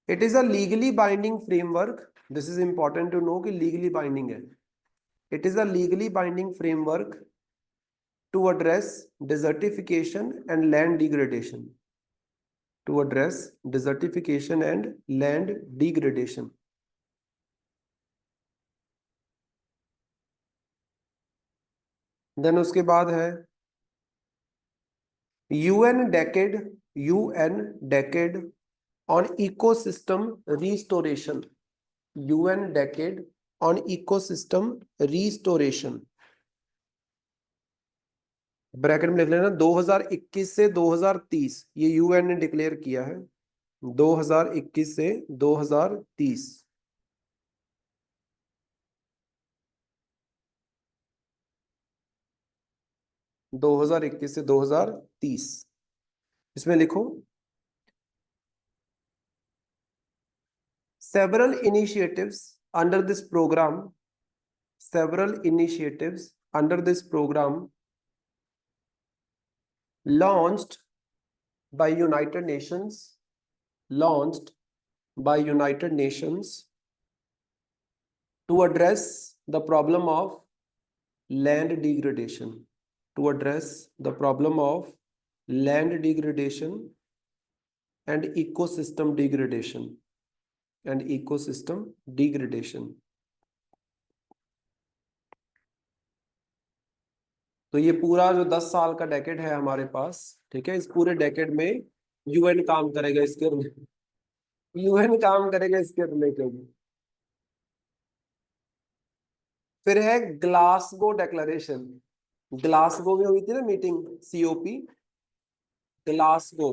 it is a legally binding framework, this is important to know कि लीगली बाइंडिंग है, it is a legally binding framework to address desertification and land degradation, to address desertification and land degradation। Then उसके बाद है UN decade, UN decade on ecosystem restoration, UN decade on ecosystem restoration, bracket में लिख लेना 2021 से 2030, ये UN ने declare किया है 2021 से 2030। 2021 से 2030। इसमें लिखो several initiatives under this program, several initiatives under this program launched by United Nations, launched by United Nations to address the problem of land degradation, to address the problem of land degradation and ecosystem degradation, and ecosystem degradation. तो ये पूरा जो 10 साल का decade है हमारे पास, ठीक है, इस पूरे डेकेड में यूएन काम करेगा इसके, यूएन काम करेगा इसके रिलेटेड। फिर है ग्लासगो डेक्लेरेशन। ग्लासगो में हुई थी ना meeting, COP, Glasgow,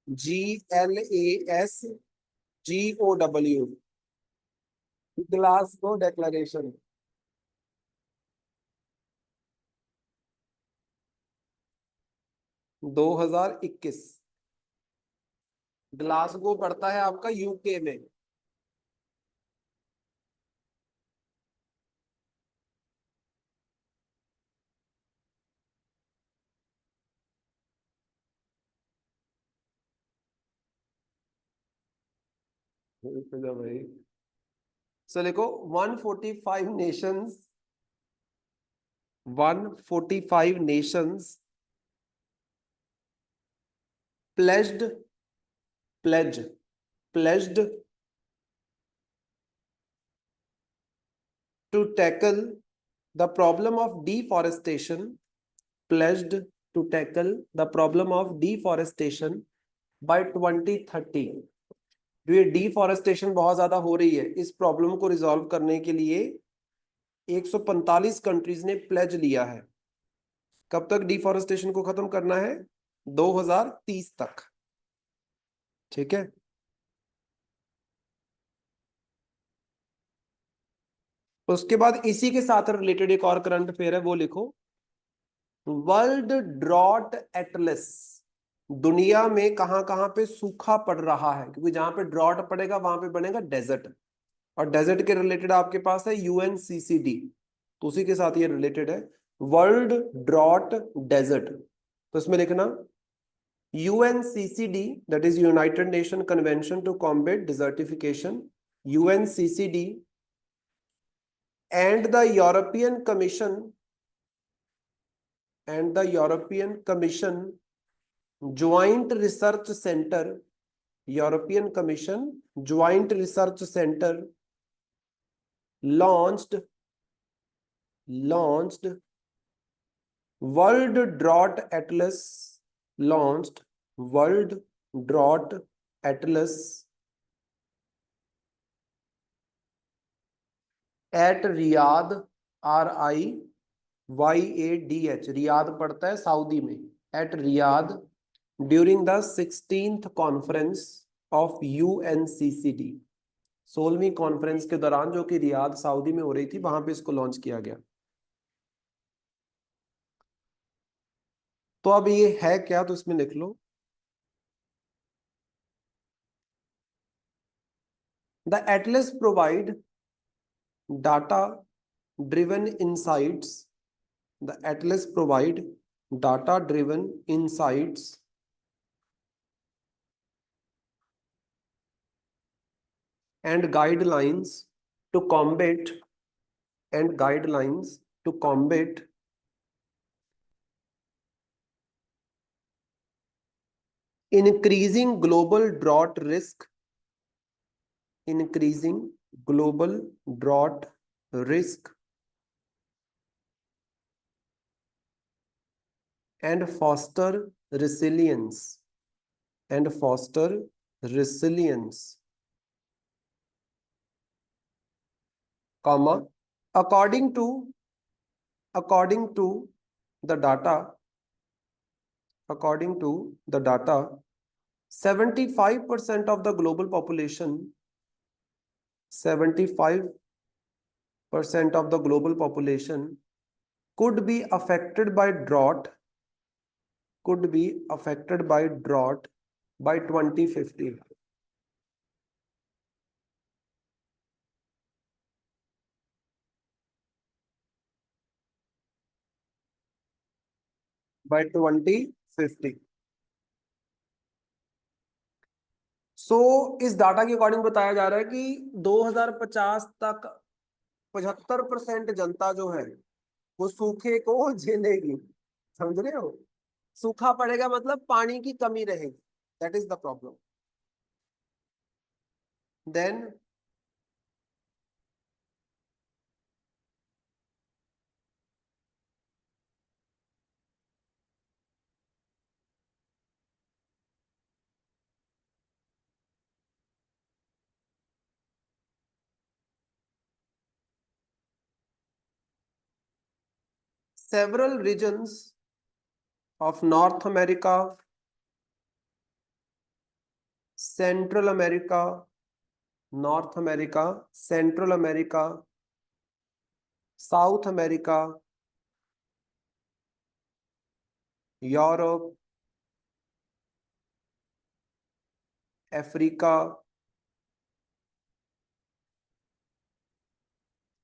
GLASGOW, Glasgow declaration. दो 2021। ग्लासगो पड़ता है आपका यूके में। भाई सो देखो 145 Nations, 145 nations pledged to tackle the problem of deforestation, pledged to tackle the problem of deforestation by 2030। जो ये डिफॉरेस्टेशन बहुत ज्यादा हो रही है, इस प्रॉब्लम को रिजॉल्व करने के लिए 145 कंट्रीज ने प्लेज लिया है। कब तक डिफॉरेस्टेशन को खत्म करना है? 2030 तक, ठीक है। उसके बाद इसी के साथ रिलेटेड एक और करंट अफेयर है, वो लिखो, वर्ल्ड ड्रॉट एटलस। दुनिया में कहां कहां पे सूखा पड़ रहा है, क्योंकि जहां पे ड्रॉट पड़ेगा वहां पे बनेगा डेजर्ट, और डेजर्ट के रिलेटेड आपके पास है यूएनसीसीडी, तो उसी के साथ ये रिलेटेड है, वर्ल्ड ड्रॉट डेजर्ट। तो इसमें लिखना UNCCD, that is United Nation convention to combat desertification, UNCCD and the European Commission, and the European Commission Joint Research Center, European Commission Joint Research Center launched World Drought Atlas, launched World Drought Atlas at Riyadh, RIYADH, Riyadh पड़ता है Saudi में, at Riyadh during the 16th conference of UNCCD, 16वीं conference के दौरान, जो कि Riyadh Saudi में हो रही थी, वहां पे इसको लॉन्च किया गया। तो अब ये है क्या, तो इसमें लिख लो, the atlas provide data driven insights, the atlas provide data driven insights and guidelines to combat, and guidelines to combat increasing global drought risk, increasing global drought risk and foster resilience, and foster resilience, comma, according to the data, according to the data, 75% of the global population, 75% of the global population could be affected by drought could be affected by drought by 2050. By 2050. सो इस data के according बताया जा रहा है कि 2050 तक 75% जनता जो है वो सूखे को झेलेगी। समझ रहे हो? सूखा पड़ेगा मतलब पानी की कमी रहेगी। That is the problem. Then several regions of North America, Central America, North America, Central America, South America, Europe, Africa,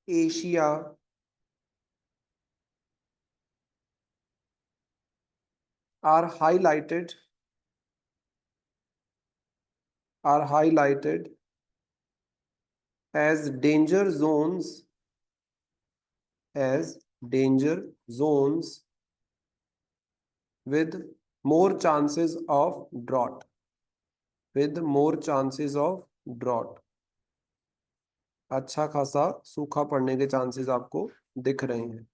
Asia are highlighted as danger zones with more chances of drought. अच्छा खासा सूखा पड़ने के chances आपको दिख रहे हैं।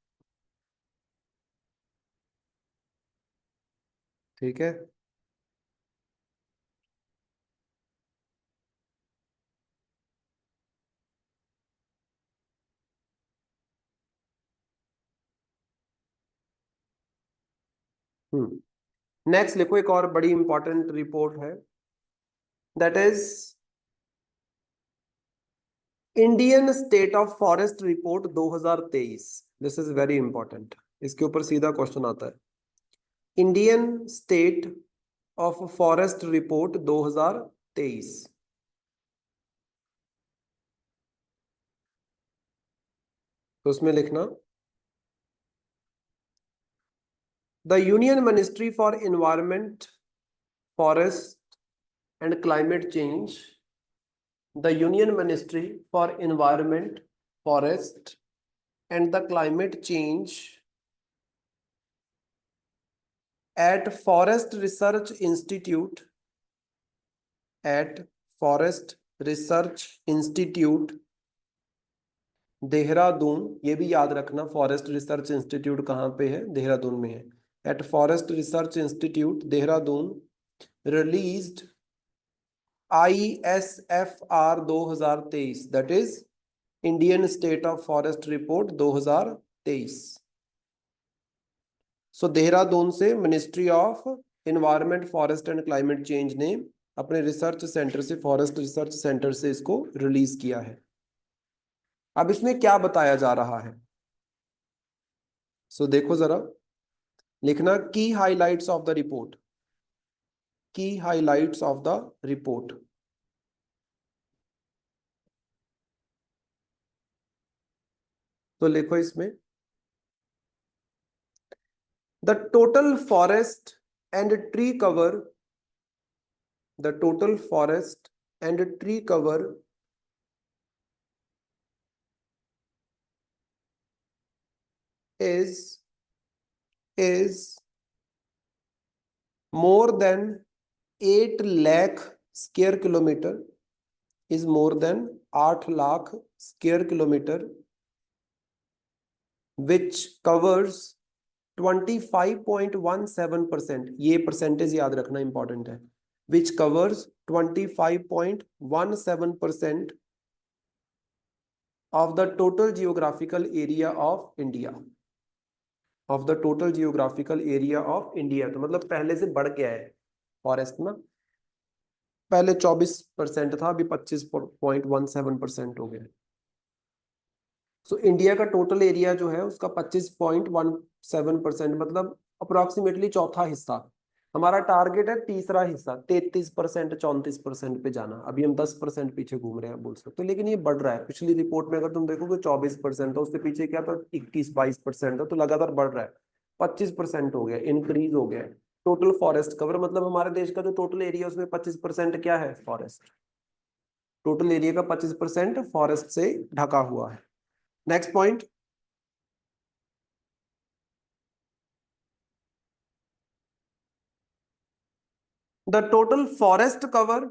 ठीक है। नेक्स्ट लिखो, एक और बड़ी इंपॉर्टेंट रिपोर्ट है, that is Indian state of forest report 2023। This is very important. इसके ऊपर सीधा क्वेश्चन आता है। Indian state of forest report 2023। तो उसमें लिखना, the union ministry for environment, forest and climate change, the Union Ministry for Environment, Forest and the Climate Change at Forest Research Institute Dehradun, ये भी याद रखना फॉरेस्ट रिसर्च इंस्टीट्यूट कहाँ पे है, देहरादून में है, at forest research institute Dehradun released ISFR 2023, that is Indian state of forest report 2023। So Dehradun से ministry of environment, forest and climate change ने अपने रिसर्च सेंटर से, फॉरेस्ट रिसर्च सेंटर से इसको रिलीज किया है। अब इसमें क्या बताया जा रहा है? सो देखो जरा, लिखना की हाइलाइट्स ऑफ द रिपोर्ट, की हाइलाइट्स ऑफ द रिपोर्ट। तो लिखो इसमें, the total forest and tree cover, the total forest and tree cover is more than 8 lakh square kilometer, is more than 8 lakh square kilometer, which covers 25.17%। ये percentage याद रखना important है। which covers 25.17% of the total geographical area of India, of the total geographical area of India। तो मतलब पहले से बढ़ गया है फॉरेस्ट में, पहले 24% था, अभी 25.17% हो गया। सो इंडिया का टोटल एरिया जो है उसका 25.17%, मतलब अप्रोक्सीमेटली चौथा हिस्सा हमारा टारगेट है तीसरा हिस्सा 33% 34% पे जाना। अभी हम 10% पीछे घूम रहे हैं बोल सकते हो, लेकिन ये बढ़ रहा है। पिछली रिपोर्ट में अगर तुम देखोगे 24% था, उससे पीछे क्या था 21-22% था, तो लगातार बढ़ रहा है। 25% हो गया, इंक्रीज हो गया। टोटल फॉरेस्ट कवर मतलब हमारे देश का जो टोटल एरिया उसमें 25% क्या है, फॉरेस्ट। टोटल एरिया का 25% फॉरेस्ट से ढका हुआ है। Next point, the total forest cover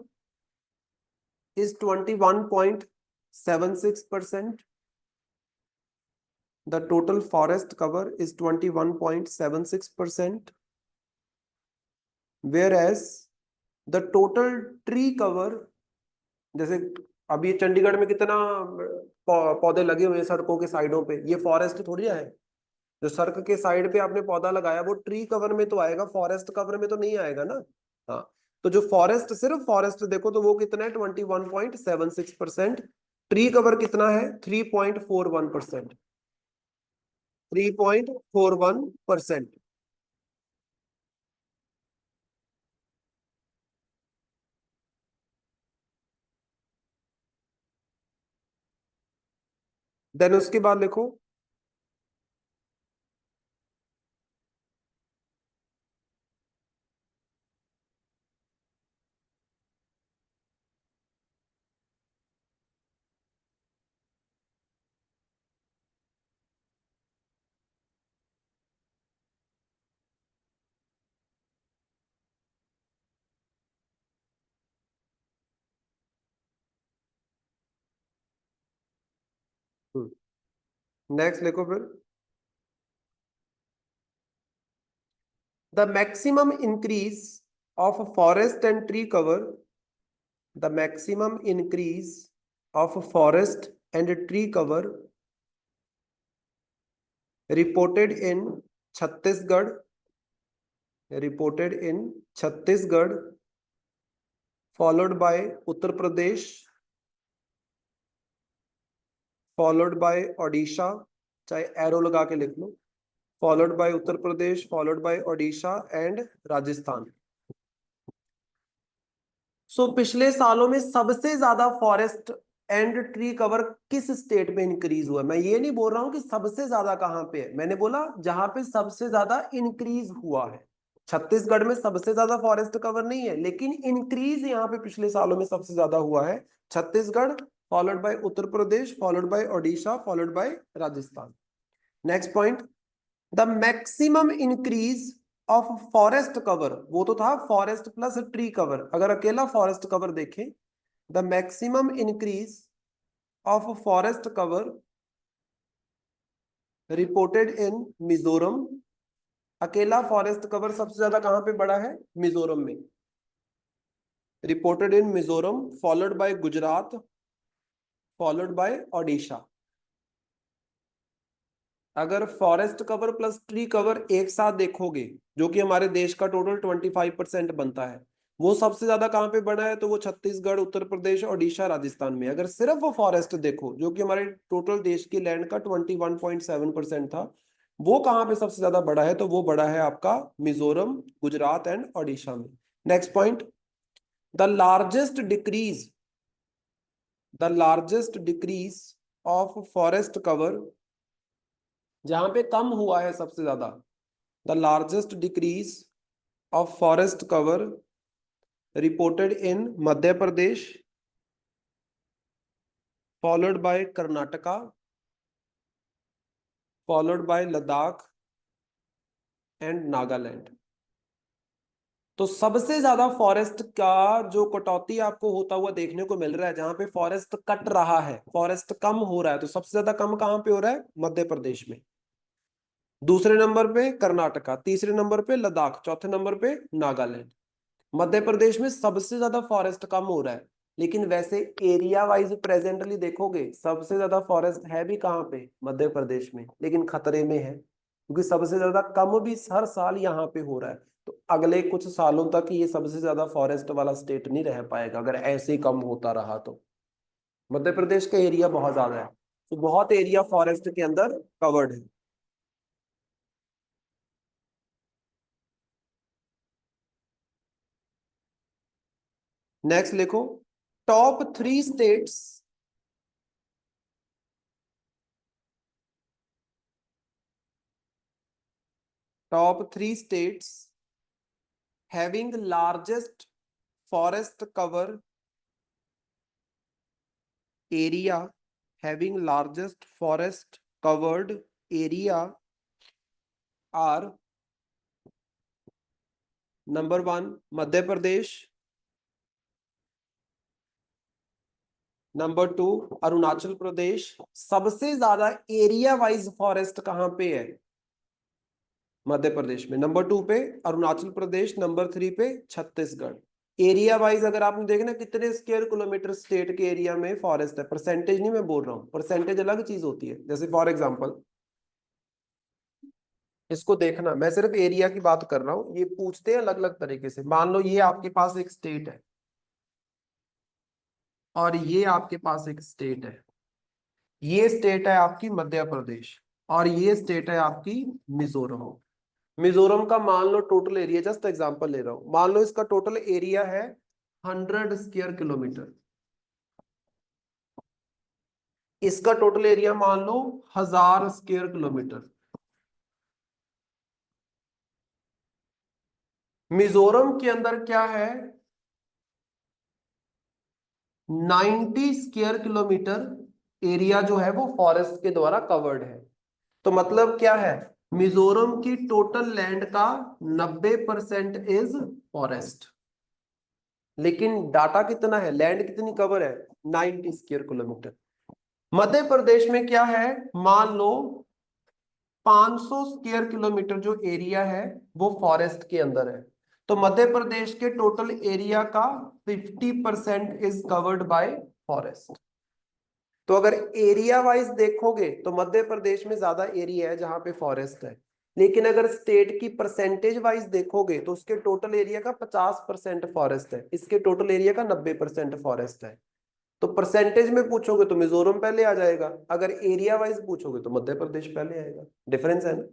is 21.76%. The total forest cover is 21.76%, whereas the total tree cover, जैसे अभी चंडीगढ़ में कितना पौधे लगे हुए हैं सड़कों के साइडों पे, ये फॉरेस्ट थोड़ी है। जो सड़क के साइड पे आपने पौधा लगाया वो ट्री कवर में तो आएगा, फॉरेस्ट कवर में तो नहीं आएगा ना। हाँ, तो जो फॉरेस्ट, सिर्फ फॉरेस्ट देखो तो वो कितना है 21.76%। ट्री कवर कितना है 3.41%। 3.41%। देन उसके बाद लिखो, नेक्स्ट लिखो फिर, the maximum increase of forest and tree cover, the maximum increase of forest and tree cover reported in Chhattisgarh, reported in Chhattisgarh, followed by Uttar Pradesh, followed by Odisha, चाहे एरो लगा के लिख लो, followed by Uttar Pradesh, followed by Odisha and Rajasthan. So पिछले सालों में सबसे ज्यादा फॉरेस्ट एंड ट्री कवर किस स्टेट में इंक्रीज हुआ? मैं ये नहीं बोल रहा हूं कि सबसे ज्यादा कहां पे है, मैंने बोला जहां पे सबसे ज्यादा इंक्रीज हुआ है। छत्तीसगढ़ में सबसे ज्यादा फॉरेस्ट कवर नहीं है, लेकिन इंक्रीज यहाँ पे पिछले सालों में सबसे ज्यादा हुआ है Chhattisgarh, followed by Uttar Pradesh, followed by Odisha, followed by Rajasthan. Next point, the maximum increase of forest cover, वो तो था फॉरेस्ट प्लस ट्री कवर, अगर अकेला फॉरेस्ट कवर देखें, the maximum increase of forest cover reported in Mizoram, अकेला फॉरेस्ट कवर सबसे ज्यादा कहां पे बढ़ा है, मिजोरम में, reported in Mizoram, followed by Gujarat, followed by Odisha. अगर forest cover plus tree cover एक साथ देखोगे, जो कि हमारे देश का टोटल 25% बनता है, वो सबसे ज्यादा कहां पे बढ़ा है, तो वो छत्तीसगढ़, उत्तर प्रदेश, ओडिशा, राजस्थान में। अगर सिर्फ वो फॉरेस्ट देखो, जो कि हमारे टोटल देश की लैंड का 21.7% था, वो कहां पे सबसे ज्यादा बढ़ा है, तो वो बढ़ा है आपका मिजोरम, गुजरात एंड ओडिशा में। Next point, the largest decrease, the largest decrease of forest cover, जहां पे कम हुआ है सबसे ज्यादा, the largest decrease of forest cover reported in Madhya Pradesh, followed bye Karnataka, followed by Ladakh and Nagaland. तो सबसे ज्यादा फॉरेस्ट का जो कटौती आपको होता हुआ देखने को मिल रहा है, जहां पे फॉरेस्ट कट रहा है, फॉरेस्ट कम हो रहा है, तो सबसे ज्यादा कम कहां पे हो रहा है, मध्य प्रदेश में। दूसरे नंबर पे कर्नाटका, तीसरे नंबर पे लद्दाख, चौथे नंबर पे नागालैंड। मध्य प्रदेश में सबसे ज्यादा फॉरेस्ट कम हो रहा है, लेकिन वैसे एरिया वाइज प्रेजेंटली देखोगे सबसे ज्यादा फॉरेस्ट है भी कहाँ पे, मध्य प्रदेश में, लेकिन खतरे में है, क्योंकि सबसे ज्यादा कम भी हर साल यहाँ पे हो रहा है। तो अगले कुछ सालों तक ये सबसे ज्यादा फॉरेस्ट वाला स्टेट नहीं रह पाएगा, अगर ऐसे ही कम होता रहा तो। मध्य प्रदेश का एरिया बहुत ज्यादा है, तो बहुत एरिया फॉरेस्ट के अंदर कवर्ड है। नेक्स्ट लिखो, top 3 states having largest forest cover area, having largest forest covered area are number 1 Madhya Pradesh, number 2 Arunachal Pradesh. सबसे ज्यादा एरिया वाइज फॉरेस्ट कहां पे है? मध्य प्रदेश में। नंबर 2 पे अरुणाचल प्रदेश, नंबर 3 पे छत्तीसगढ़। एरिया वाइज अगर आपने देखना कितने स्क्वायर किलोमीटर स्टेट के एरिया में फॉरेस्ट है, परसेंटेज नहीं मैं बोल रहा हूं, परसेंटेज अलग चीज होती है। जैसे फॉर एग्जांपल इसको देखना, मैं सिर्फ एरिया की बात कर रहा हूं, ये पूछते हैं अलग अलग तरीके से। मान लो ये आपके पास एक स्टेट है और ये आपके पास एक स्टेट है, ये स्टेट है आपकी मध्य प्रदेश और ये स्टेट है आपकी मिजोरम। मिजोरम का मान लो टोटल एरिया, जस्ट एग्जांपल ले रहा हूं, मान लो इसका टोटल एरिया है 100 स्क्वायर किलोमीटर, इसका टोटल एरिया मान लो 1000 स्क्वायर किलोमीटर। मिजोरम के अंदर क्या है, 90 स्क्वायर किलोमीटर एरिया जो है वो फॉरेस्ट के द्वारा कवर्ड है। तो मतलब क्या है, मिजोरम की टोटल लैंड का 90% इज फॉरेस्ट। लेकिन डाटा कितना है, लैंड कितनी कवर है, 90 स्क्वायर किलोमीटर। मध्य प्रदेश में क्या है, मान लो 500 स्क्वायर किलोमीटर जो एरिया है वो फॉरेस्ट के अंदर है। तो मध्य प्रदेश के टोटल एरिया का 50% इज कवर्ड बाय फॉरेस्ट। तो अगर एरिया वाइज देखोगे तो मध्य प्रदेश में ज्यादा एरिया है जहां पे फॉरेस्ट है, लेकिन अगर स्टेट की परसेंटेज वाइज देखोगे तो उसके टोटल एरिया का 50% फॉरेस्ट है, इसके टोटल एरिया का 90% फॉरेस्ट है। तो परसेंटेज में पूछोगे तो मिजोरम पहले आ जाएगा, अगर एरिया वाइज पूछोगे तो मध्य प्रदेश पहले आएगा। डिफरेंस है ना,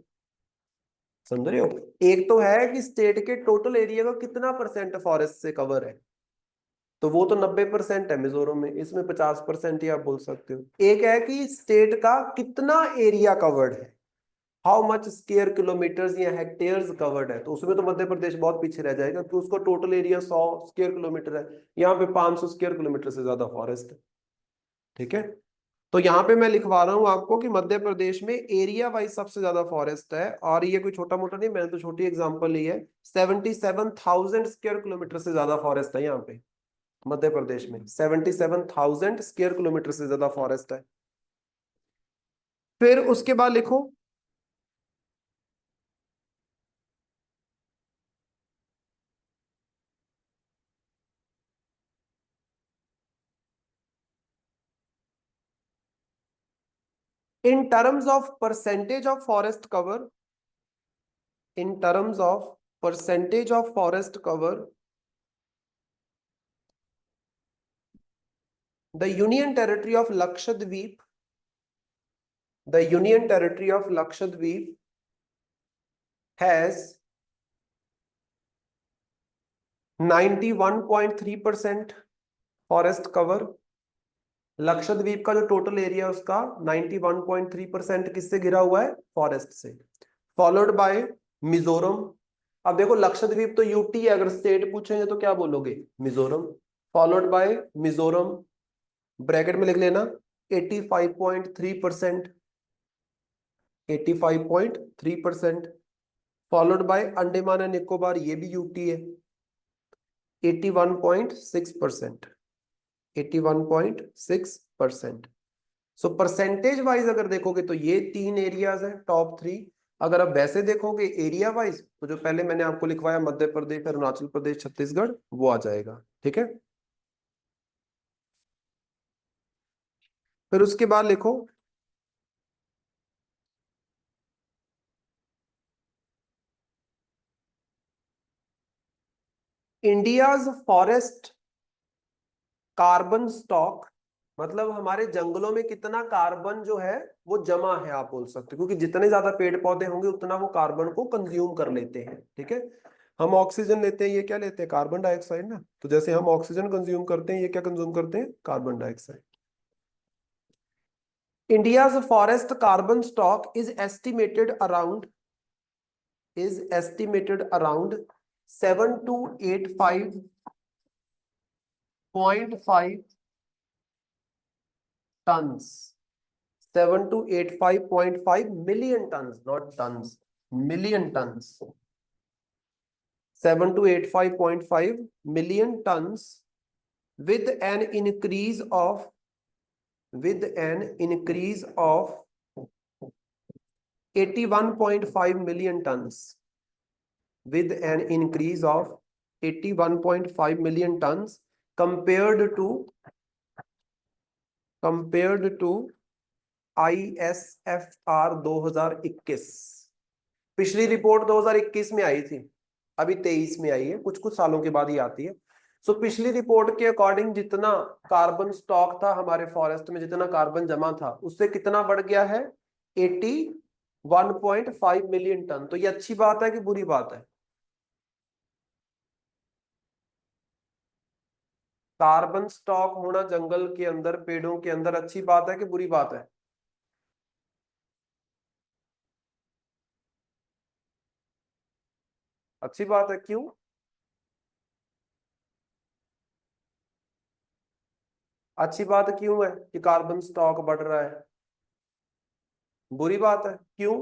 समझ रहे हो? एक तो है कि स्टेट के टोटल एरिया का कितना परसेंट फॉरेस्ट से कवर है, तो वो तो 90% है मिजोरम में, इसमें 50% ही आप बोल सकते हो। एक है कि स्टेट का कितना एरिया कवर्ड है, हाउ मच स्क्वायर किलोमीटर्स या हेक्टेयर्स कवर्ड है, तो उसमें तो मध्य प्रदेश बहुत पीछे रह जाएगा क्योंकि उसका टोटल एरिया 100 स्क्वायर किलोमीटर है, यहाँ पे 500 स्क्वायर किलोमीटर से ज्यादा फॉरेस्ट है। ठीक है, तो यहाँ पे मैं लिखवा रहा हूँ आपको कि मध्य प्रदेश में एरिया वाइज सबसे ज्यादा फॉरेस्ट है, और ये कोई छोटा मोटा नहीं, मैंने तो छोटी एग्जांपल ली है। 77,000 स्क्वायर किलोमीटर से ज्यादा फॉरेस्ट है यहाँ पे मध्य प्रदेश में, 77,000 स्क्वायर किलोमीटर से ज्यादा फॉरेस्ट है। फिर उसके बाद लिखो, in terms of percentage of forest cover, in terms of percentage of forest cover, the union territory of Lakshadweep, the union territory of Lakshadweep has 91.3% forest cover. Lakshadweep का जो टोटल एरिया उसका 91.3% किससे घिरा हुआ है, फॉरेस्ट से। Followed by Mizoram. अब देखो लक्षद्वीप तो यूटी है, अगर स्टेट पूछेंगे तो क्या बोलोगे, Mizoram. Followed bye Mizoram, bracket में लिख लेना 85.3%, 85.3%। Followed by Andaman and Nicobar, ये भी यूटी है, 81.6%, 81.6%। सो परसेंटेज वाइज अगर देखोगे तो ये 3 एरियाज है टॉप 3। अगर आप वैसे देखोगे एरिया वाइज तो जो पहले मैंने आपको लिखवाया मध्य प्रदेश, अरुणाचल प्रदेश, छत्तीसगढ़, वो आ जाएगा। ठीक है, फिर उसके बाद लिखो, इंडियाज फॉरेस्ट कार्बन स्टॉक, मतलब हमारे जंगलों में कितना कार्बन जो है वो जमा है, आप बोल सकते हो, क्योंकि जितने ज्यादा पेड़ पौधे होंगे उतना वो कार्बन को कंज्यूम कर लेते हैं। ठीक है, हम ऑक्सीजन लेते हैं, ये क्या लेते हैं? कार्बन डाइऑक्साइड ना। तो जैसे हम ऑक्सीजन कंज्यूम करते हैं, ये क्या कंज्यूम करते हैं? Carbon dioxide. India's forest carbon stock is estimated around 7 to 85.5 tons. 7 to 85.5 million tons, not tons, million tons. 7 to 85.5 million tons with an increase of 81.5 million tons, with an increase of 81.5 million tons compared to ISFR 2021। पिछली report 2021 में आई थी, अभी 23 में आई है, कुछ कुछ सालों के बाद ही आती है। सो पिछली रिपोर्ट के अकॉर्डिंग जितना कार्बन स्टॉक था हमारे फॉरेस्ट में, जितना कार्बन जमा था, उससे कितना बढ़ गया है? 81.5 मिलियन टन। तो ये अच्छी बात है कि बुरी बात है? कार्बन स्टॉक होना जंगल के अंदर, पेड़ों के अंदर, अच्छी बात है कि बुरी बात है? अच्छी बात है। क्यों? अच्छी बात क्यों है कि कार्बन स्टॉक बढ़ रहा है? बुरी बात है। क्यों?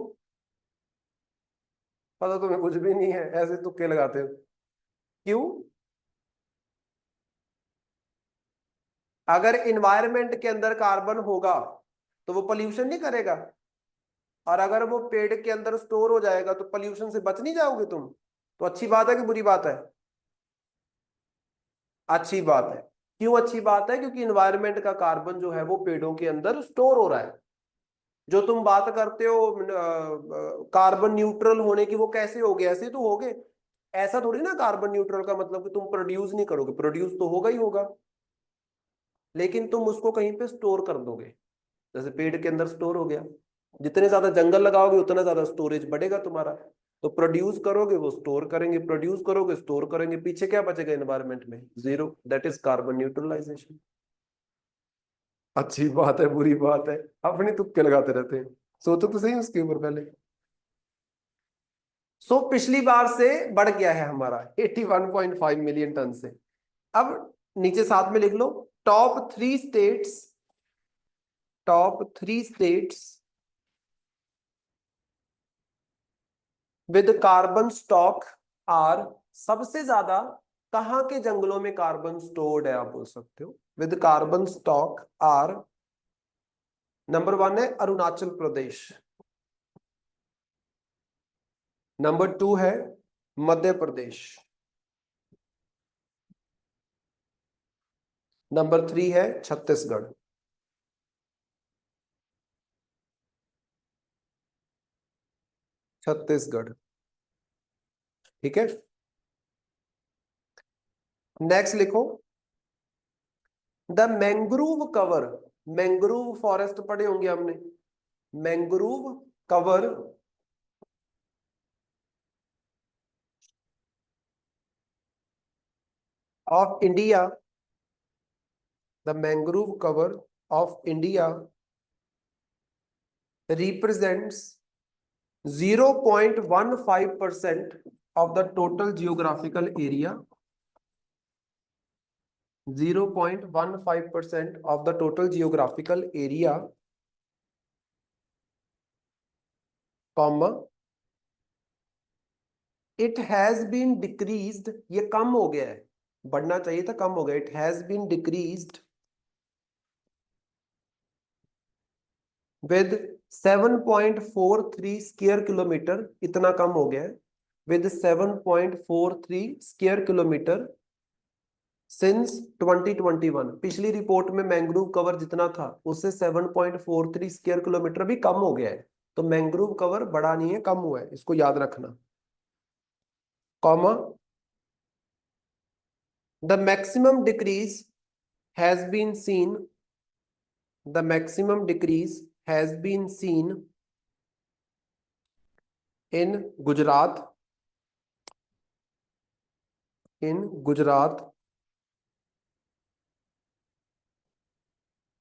पता तुम्हें कुछ भी नहीं है, ऐसे तुक्के लगाते हो। क्यों? अगर इन्वायरमेंट के अंदर कार्बन होगा तो वो पोल्यूशन नहीं करेगा, और अगर वो पेड़ के अंदर स्टोर हो जाएगा तो पोल्यूशन से बच नहीं जाओगे तुम। तो अच्छी बात है कि बुरी बात है? अच्छी बात है। क्यों अच्छी बात है? क्योंकि इन्वायरमेंट का कार्बन जो है वो पेड़ों के अंदर स्टोर हो रहा है। जो तुम बात करते हो कार्बन न्यूट्रल होने की, वो कैसे हो गए? ऐसे तो हो गए। ऐसा थोड़ी ना, कार्बन न्यूट्रल का मतलब कि तुम प्रोड्यूस नहीं करोगे, प्रोड्यूस तो होगा ही होगा, लेकिन तुम उसको कहीं पे स्टोर कर दोगे। जैसे पेड़ के अंदर स्टोर हो गया, जितने ज्यादा जंगल लगाओगे उतना ज्यादा स्टोरेज बढ़ेगा तुम्हारा। तो प्रोड्यूस करोगे, वो स्टोर करेंगे, प्रोड्यूस करोगे, स्टोर करेंगे, पीछे क्या बचेगा एनवायरमेंट में? Zero. That is carbon neutralisation. अच्छी बात है बुरी बात है? अपने तुक्के लगाते रहते हैं। सोचो तो सही उसके ऊपर पहले। सो पिछली बार से बढ़ गया है हमारा 81.5 मिलियन टन से। अब नीचे साथ में लिख लो, top three states with carbon stock are. सबसे ज्यादा कहां के जंगलों में कार्बन स्टोर्ड है, आप बोल सकते हो, with carbon stock are. Number 1 है अरुणाचल प्रदेश, नंबर 2 है मध्य प्रदेश, नंबर 3 है छत्तीसगढ़। छत्तीसगढ़, ठीक है। नेक्स्ट लिखो, the mangrove cover. Mangrove forest पढ़े होंगे हमने। Mangrove cover of India, the mangrove cover of India represents 0.15% of the total geographical area, 0.15% of the total geographical area, comma, it has been decreased, ये कम हो गया है, बढ़ना चाहिए था, कम हो गया, it has been decreased with 7.43 square kilometre, इतना कम हो गया है, with 7.43 स्क्वायर किलोमीटर सिंस 2021। पिछली रिपोर्ट में मैंग्रोव कवर जितना था उससे 7.43 स्क्वायर किलोमीटर भी कम हो गया है। तो मैंग्रोव कवर बढ़ा नहीं है, कम हुआ है, इसको याद रखना। Comma, the maximum decrease has been seen, the maximum decrease has been seen in Gujarat, in Gujarat.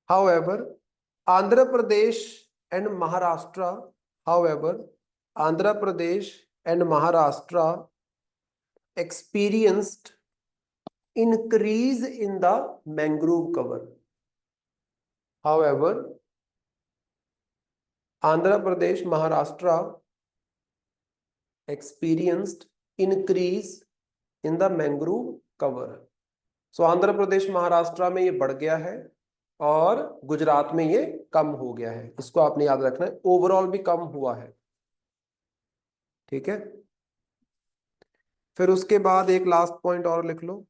However, Andhra Pradesh and Maharashtra, however, Andhra Pradesh and Maharashtra experienced increase in the mangrove cover. However, Andhra Pradesh, Maharashtra experienced increase in the mangrove cover. So Andhra Pradesh Maharashtra में ये बढ़ गया है और गुजरात में ये कम हो गया है। इसको आपने याद रखना है, ओवरऑल भी कम हुआ है। ठीक है, फिर उसके बाद एक लास्ट पॉइंट और लिख लो।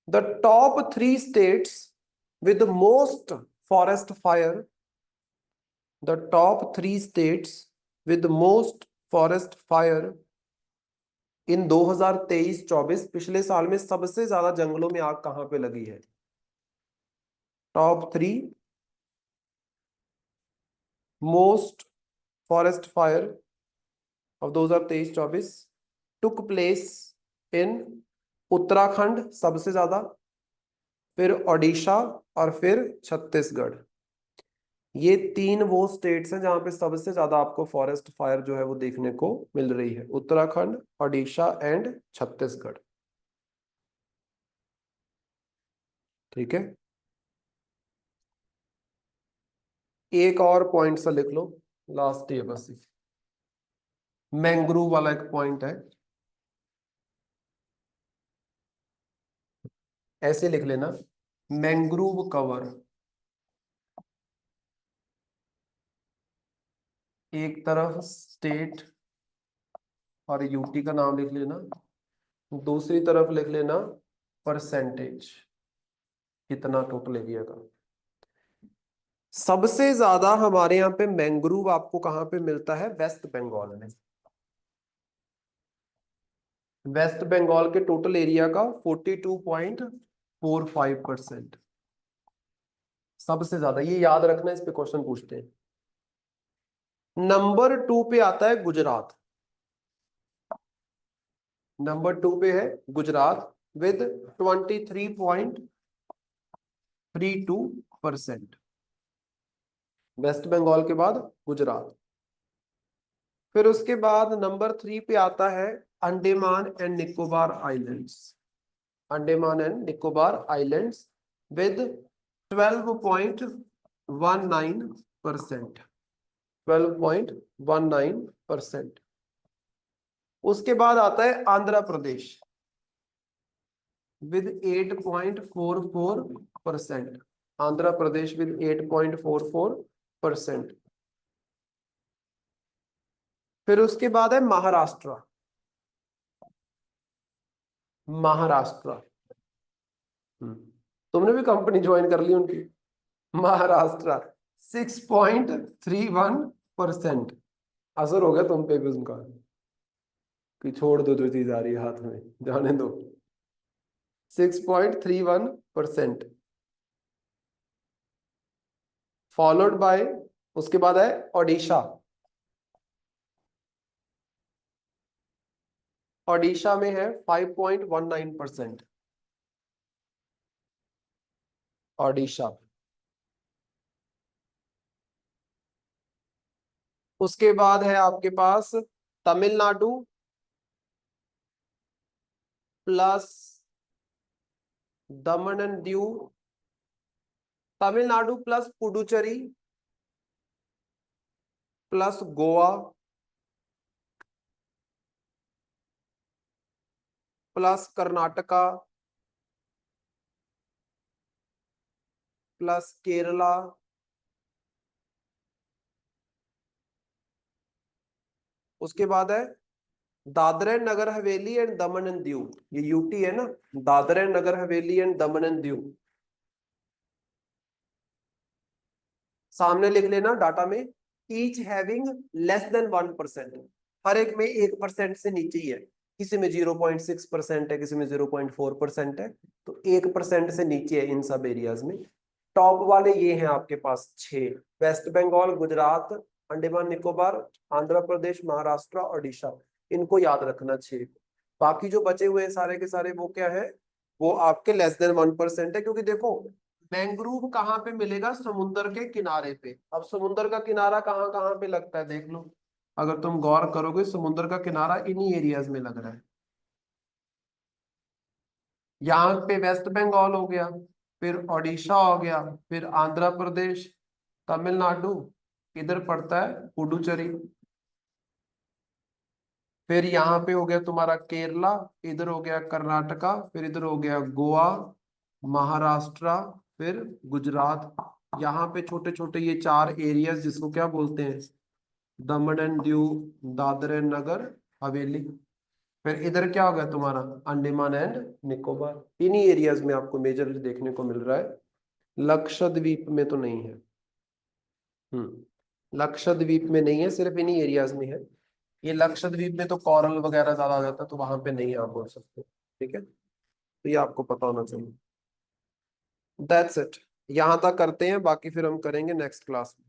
The top 3 states with most forest fire, the top 3 states with most forest fire in 2023-24, पिछले साल में सबसे ज्यादा जंगलों में आग कहां पे लगी है? Top 3 most forest fire of 2023-24 took place in Uttarakhand सबसे ज्यादा, फिर ओडिशा और फिर छत्तीसगढ़। ये 3 वो स्टेट्स हैं जहां पे सबसे ज्यादा आपको फॉरेस्ट फायर जो है वो देखने को मिल रही है, उत्तराखंड, ओडिशा एंड छत्तीसगढ़। ठीक है, एक और पॉइंट सा लिख लो, लास्ट ही है बस। मैंग्रोव वाला एक पॉइंट है, ऐसे लिख लेना, मैंग्रोव कवर। एक तरफ स्टेट और यूटी का नाम लिख लेना, दूसरी तरफ लिख लेना परसेंटेज, कितना टोटल एरिया का। सबसे ज्यादा हमारे यहाँ पे मैंग्रोव आपको कहां पे मिलता है? वेस्ट बंगाल में। वेस्ट बंगाल के टोटल एरिया का 42.45%, सबसे ज्यादा। ये याद रखना, इस पे क्वेश्चन पूछते हैं। नंबर 2 पे आता है गुजरात, नंबर 2 पे है गुजरात विद 23.32%। वेस्ट बंगाल के बाद गुजरात। फिर उसके बाद नंबर 3 पे आता है Andaman and Nicobar islands, Andaman and Nicobar islands with 12.19%, 12.19%। उसके बाद आता है आंध्र प्रदेश विद 8.44%, आंध्र प्रदेश विद 8.44%। फिर उसके बाद है महाराष्ट्र, महाराष्ट्र। तुमने भी कंपनी ज्वाइन कर ली उनकी। महाराष्ट्र 6.31%। असर हो गया तुम पे भी उनका, कि छोड़ दो जो चीज आ रही है हाथ में, जाने दो। 6.31%। फॉलोड बाय, उसके बाद है ओडिशा, ओडिशा में है 5.19%, ओडिशा। उसके बाद है आपके पास Tamil Nadu plus Daman and Diu, Tamil Nadu plus Puducherry plus Goa plus Karnataka plus Kerala उसके बाद है Dadra and Nagar Haveli and Daman and Diu, ये यूटी है ना, Dadra and Nagar Haveli and Daman and Diu. सामने लिख लेना डाटा में, ईच हैविंग लेस देन 1%, हर एक में 1% से नीचे ही है। किसी में 0.6% है, किसी में 0.4% है, तो 1% से नीचे है इन सब एरियाज में। टॉप वाले ये हैं आपके पास 6, वेस्ट बंगाल, गुजरात, अंडमान निकोबार, आंध्र प्रदेश, महाराष्ट्र, ओडिशा। इनको याद रखना 6। बाकी जो बचे हुए हैं सारे के सारे वो क्या है, वो आपके लेस देन 1% है। क्योंकि देखो मैंग्रोव कहाँ पे मिलेगा, समुद्र के किनारे पे। अब समुद्र का किनारा कहाँ कहाँ पे लगता है देख लो, अगर तुम गौर करोगे समुद्र का किनारा इन्हीं एरियाज में लग रहा है। यहाँ पे वेस्ट बंगाल हो गया, फिर ओडिशा हो गया, फिर आंध्र प्रदेश, तमिलनाडु, इधर पड़ता है पुडुचेरी, फिर यहाँ पे हो गया तुम्हारा केरला, इधर हो गया कर्नाटका, फिर इधर हो गया गोवा, महाराष्ट्र, फिर गुजरात। यहाँ पे छोटे छोटे ये 4 एरियाज जिसको क्या बोलते हैं, दमन एंड दीव, दादर एंड नगर हवेली। फिर इधर क्या हो गया तुम्हारा, अंडमान एंड निकोबार। इन्हीं एरियाज में आपको मेजर देखने को मिल रहा है, लक्षद्वीप में तो नहीं है। लक्षद्वीप में नहीं है, सिर्फ इन्हीं एरियाज में है। ये लक्षद्वीप में तो कोरल वगैरह ज्यादा आ जाता है, तो वहां पे नहीं आप बोल सकते। ठीक है, तो ये आपको पता होना चाहिए। दैट्स इट, यहां तक करते हैं, बाकी फिर हम करेंगे नेक्स्ट क्लास में।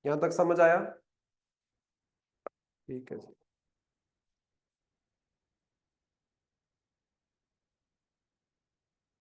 यहां तक समझ आया? ठीक है जी।